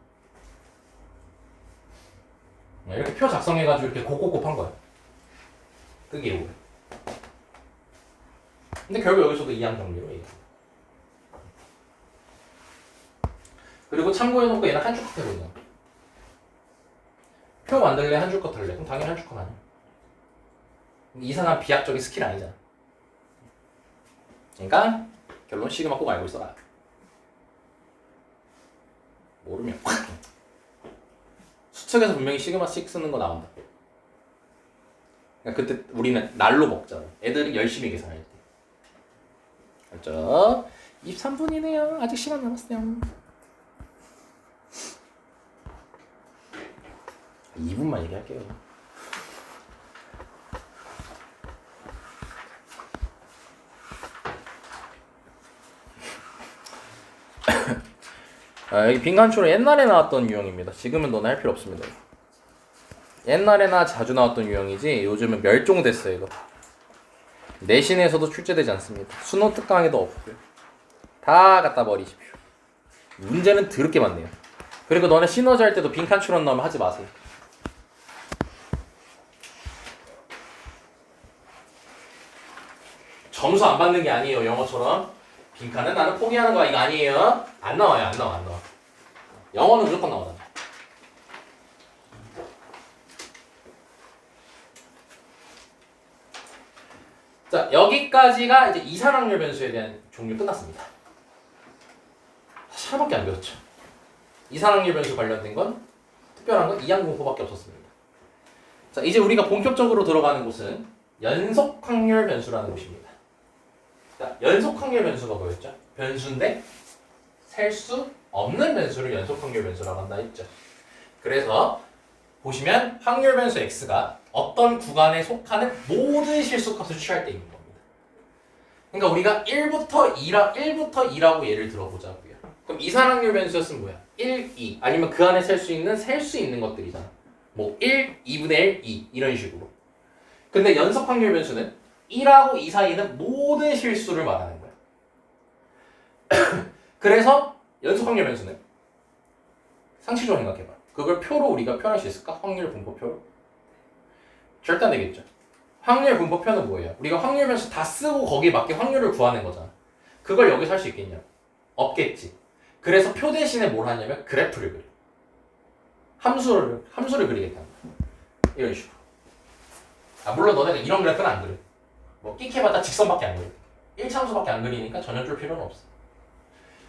이렇게 표 작성해가지고 이렇게 곱곱곱 한 거야. 그게 이거야. 근데 결국 여기서도 이항 정리로 얘기해. 그리고 참고해놓고 얘는 한 줄 컷 해보자. 표 만들래? 한 줄 컷 할래? 그럼 당연히 한 줄 컷 아니야. 이상한 비약적인 스킬 아니잖아. 그러니까 결론 시그마 꼭 알고 있어라. 모르면 수측에서 분명히 시그마씩 쓰는 거 나온다. 그러니까 그때 우리는 날로 먹잖아. 애들이 열심히 계산할 때. 알죠? 23분이네요. 아직 시간 남았어요. 2분만 얘기할게요. 여기 빈칸초는 옛날에 나왔던 유형입니다. 지금은 너네 할 필요 없습니다. 옛날에나 자주 나왔던 유형이지 요즘은 멸종됐어요. 이거 내신에서도 출제되지 않습니다. 수능 특강에도 없고요. 다 갖다 버리십시오. 문제는 더럽게 많네요. 그리고 너네 시너지 할 때도 빈칸초론 나오면 하지 마세요. 점수 안 받는 게 아니에요. 영어처럼 빈칸은 나는 포기하는 거야. 이거 아니에요. 안 나와요. 안 나와. 영어는 무조건 나오잖아. 자, 여기까지가 이제 이산확률 변수에 대한 종류 끝났습니다. 사실 하나밖에 안 배웠죠. 이산확률 변수 관련된 건 특별한 건 이항분포밖에 없었습니다. 자, 이제 우리가 본격적으로 들어가는 곳은 연속확률 변수라는 곳입니다. 자, 연속확률 변수가 뭐였죠? 변수인데 셀 수 없는 변수를 연속확률 변수라고 한다 했죠. 그래서 보시면 확률 변수 x가 어떤 구간에 속하는 모든 실수값을 취할 때 있는 겁니다. 그러니까 우리가 1부터 2라고 예를 들어보자고요. 그럼 이산확률 변수였으면 뭐야? 1, 2 아니면 그 안에 셀 수 있는 것들이잖아. 뭐 1, 2분의 1, 2 이런 식으로. 근데 연속확률 변수는 1하고 2 사이는 모든 실수를 말하는 거야. 그래서 연속확률 변수는 상식적으로 생각해봐. 그걸 표로 우리가 표현할 수 있을까? 확률 분포표로? 절대 안 되겠죠. 확률 분포표는 뭐예요? 우리가 확률 변수 다 쓰고 거기에 맞게 확률을 구하는 거잖아. 그걸 여기서 할 수 있겠냐고. 없겠지. 그래서 표 대신에 뭘 하냐면 그래프를 그려. 함수를 그리겠다는 거야. 이런 식으로. 물론 너네가 이런 그래프는 안 그려. 뭐 끽해봤자 직선밖에 안 그려. 1차함수밖에 안 그리니까 전혀 줄 필요는 없어.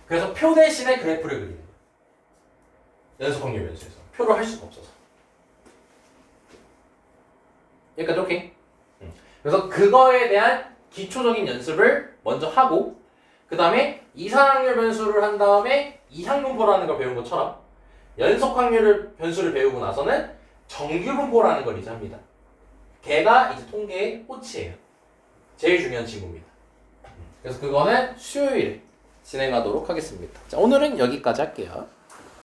그래서 표 대신에 그래프를 그리는 거야. 연속 확률 변수에서. 표를 할 수가 없어서. 여기까지 오케이? 그래서 그거에 대한 기초적인 연습을 먼저 하고 그 다음에 이상확률 변수를 한 다음에 이항분포라는 걸 배운 것처럼 연속 확률 변수를 배우고 나서는 정규분포라는 걸 이제 합니다. 걔가 이제 통계의 꽃이에요. 제일 중요한 친구입니다. 그래서 그거는 수요일에 진행하도록 하겠습니다. 자, 오늘은 여기까지 할게요.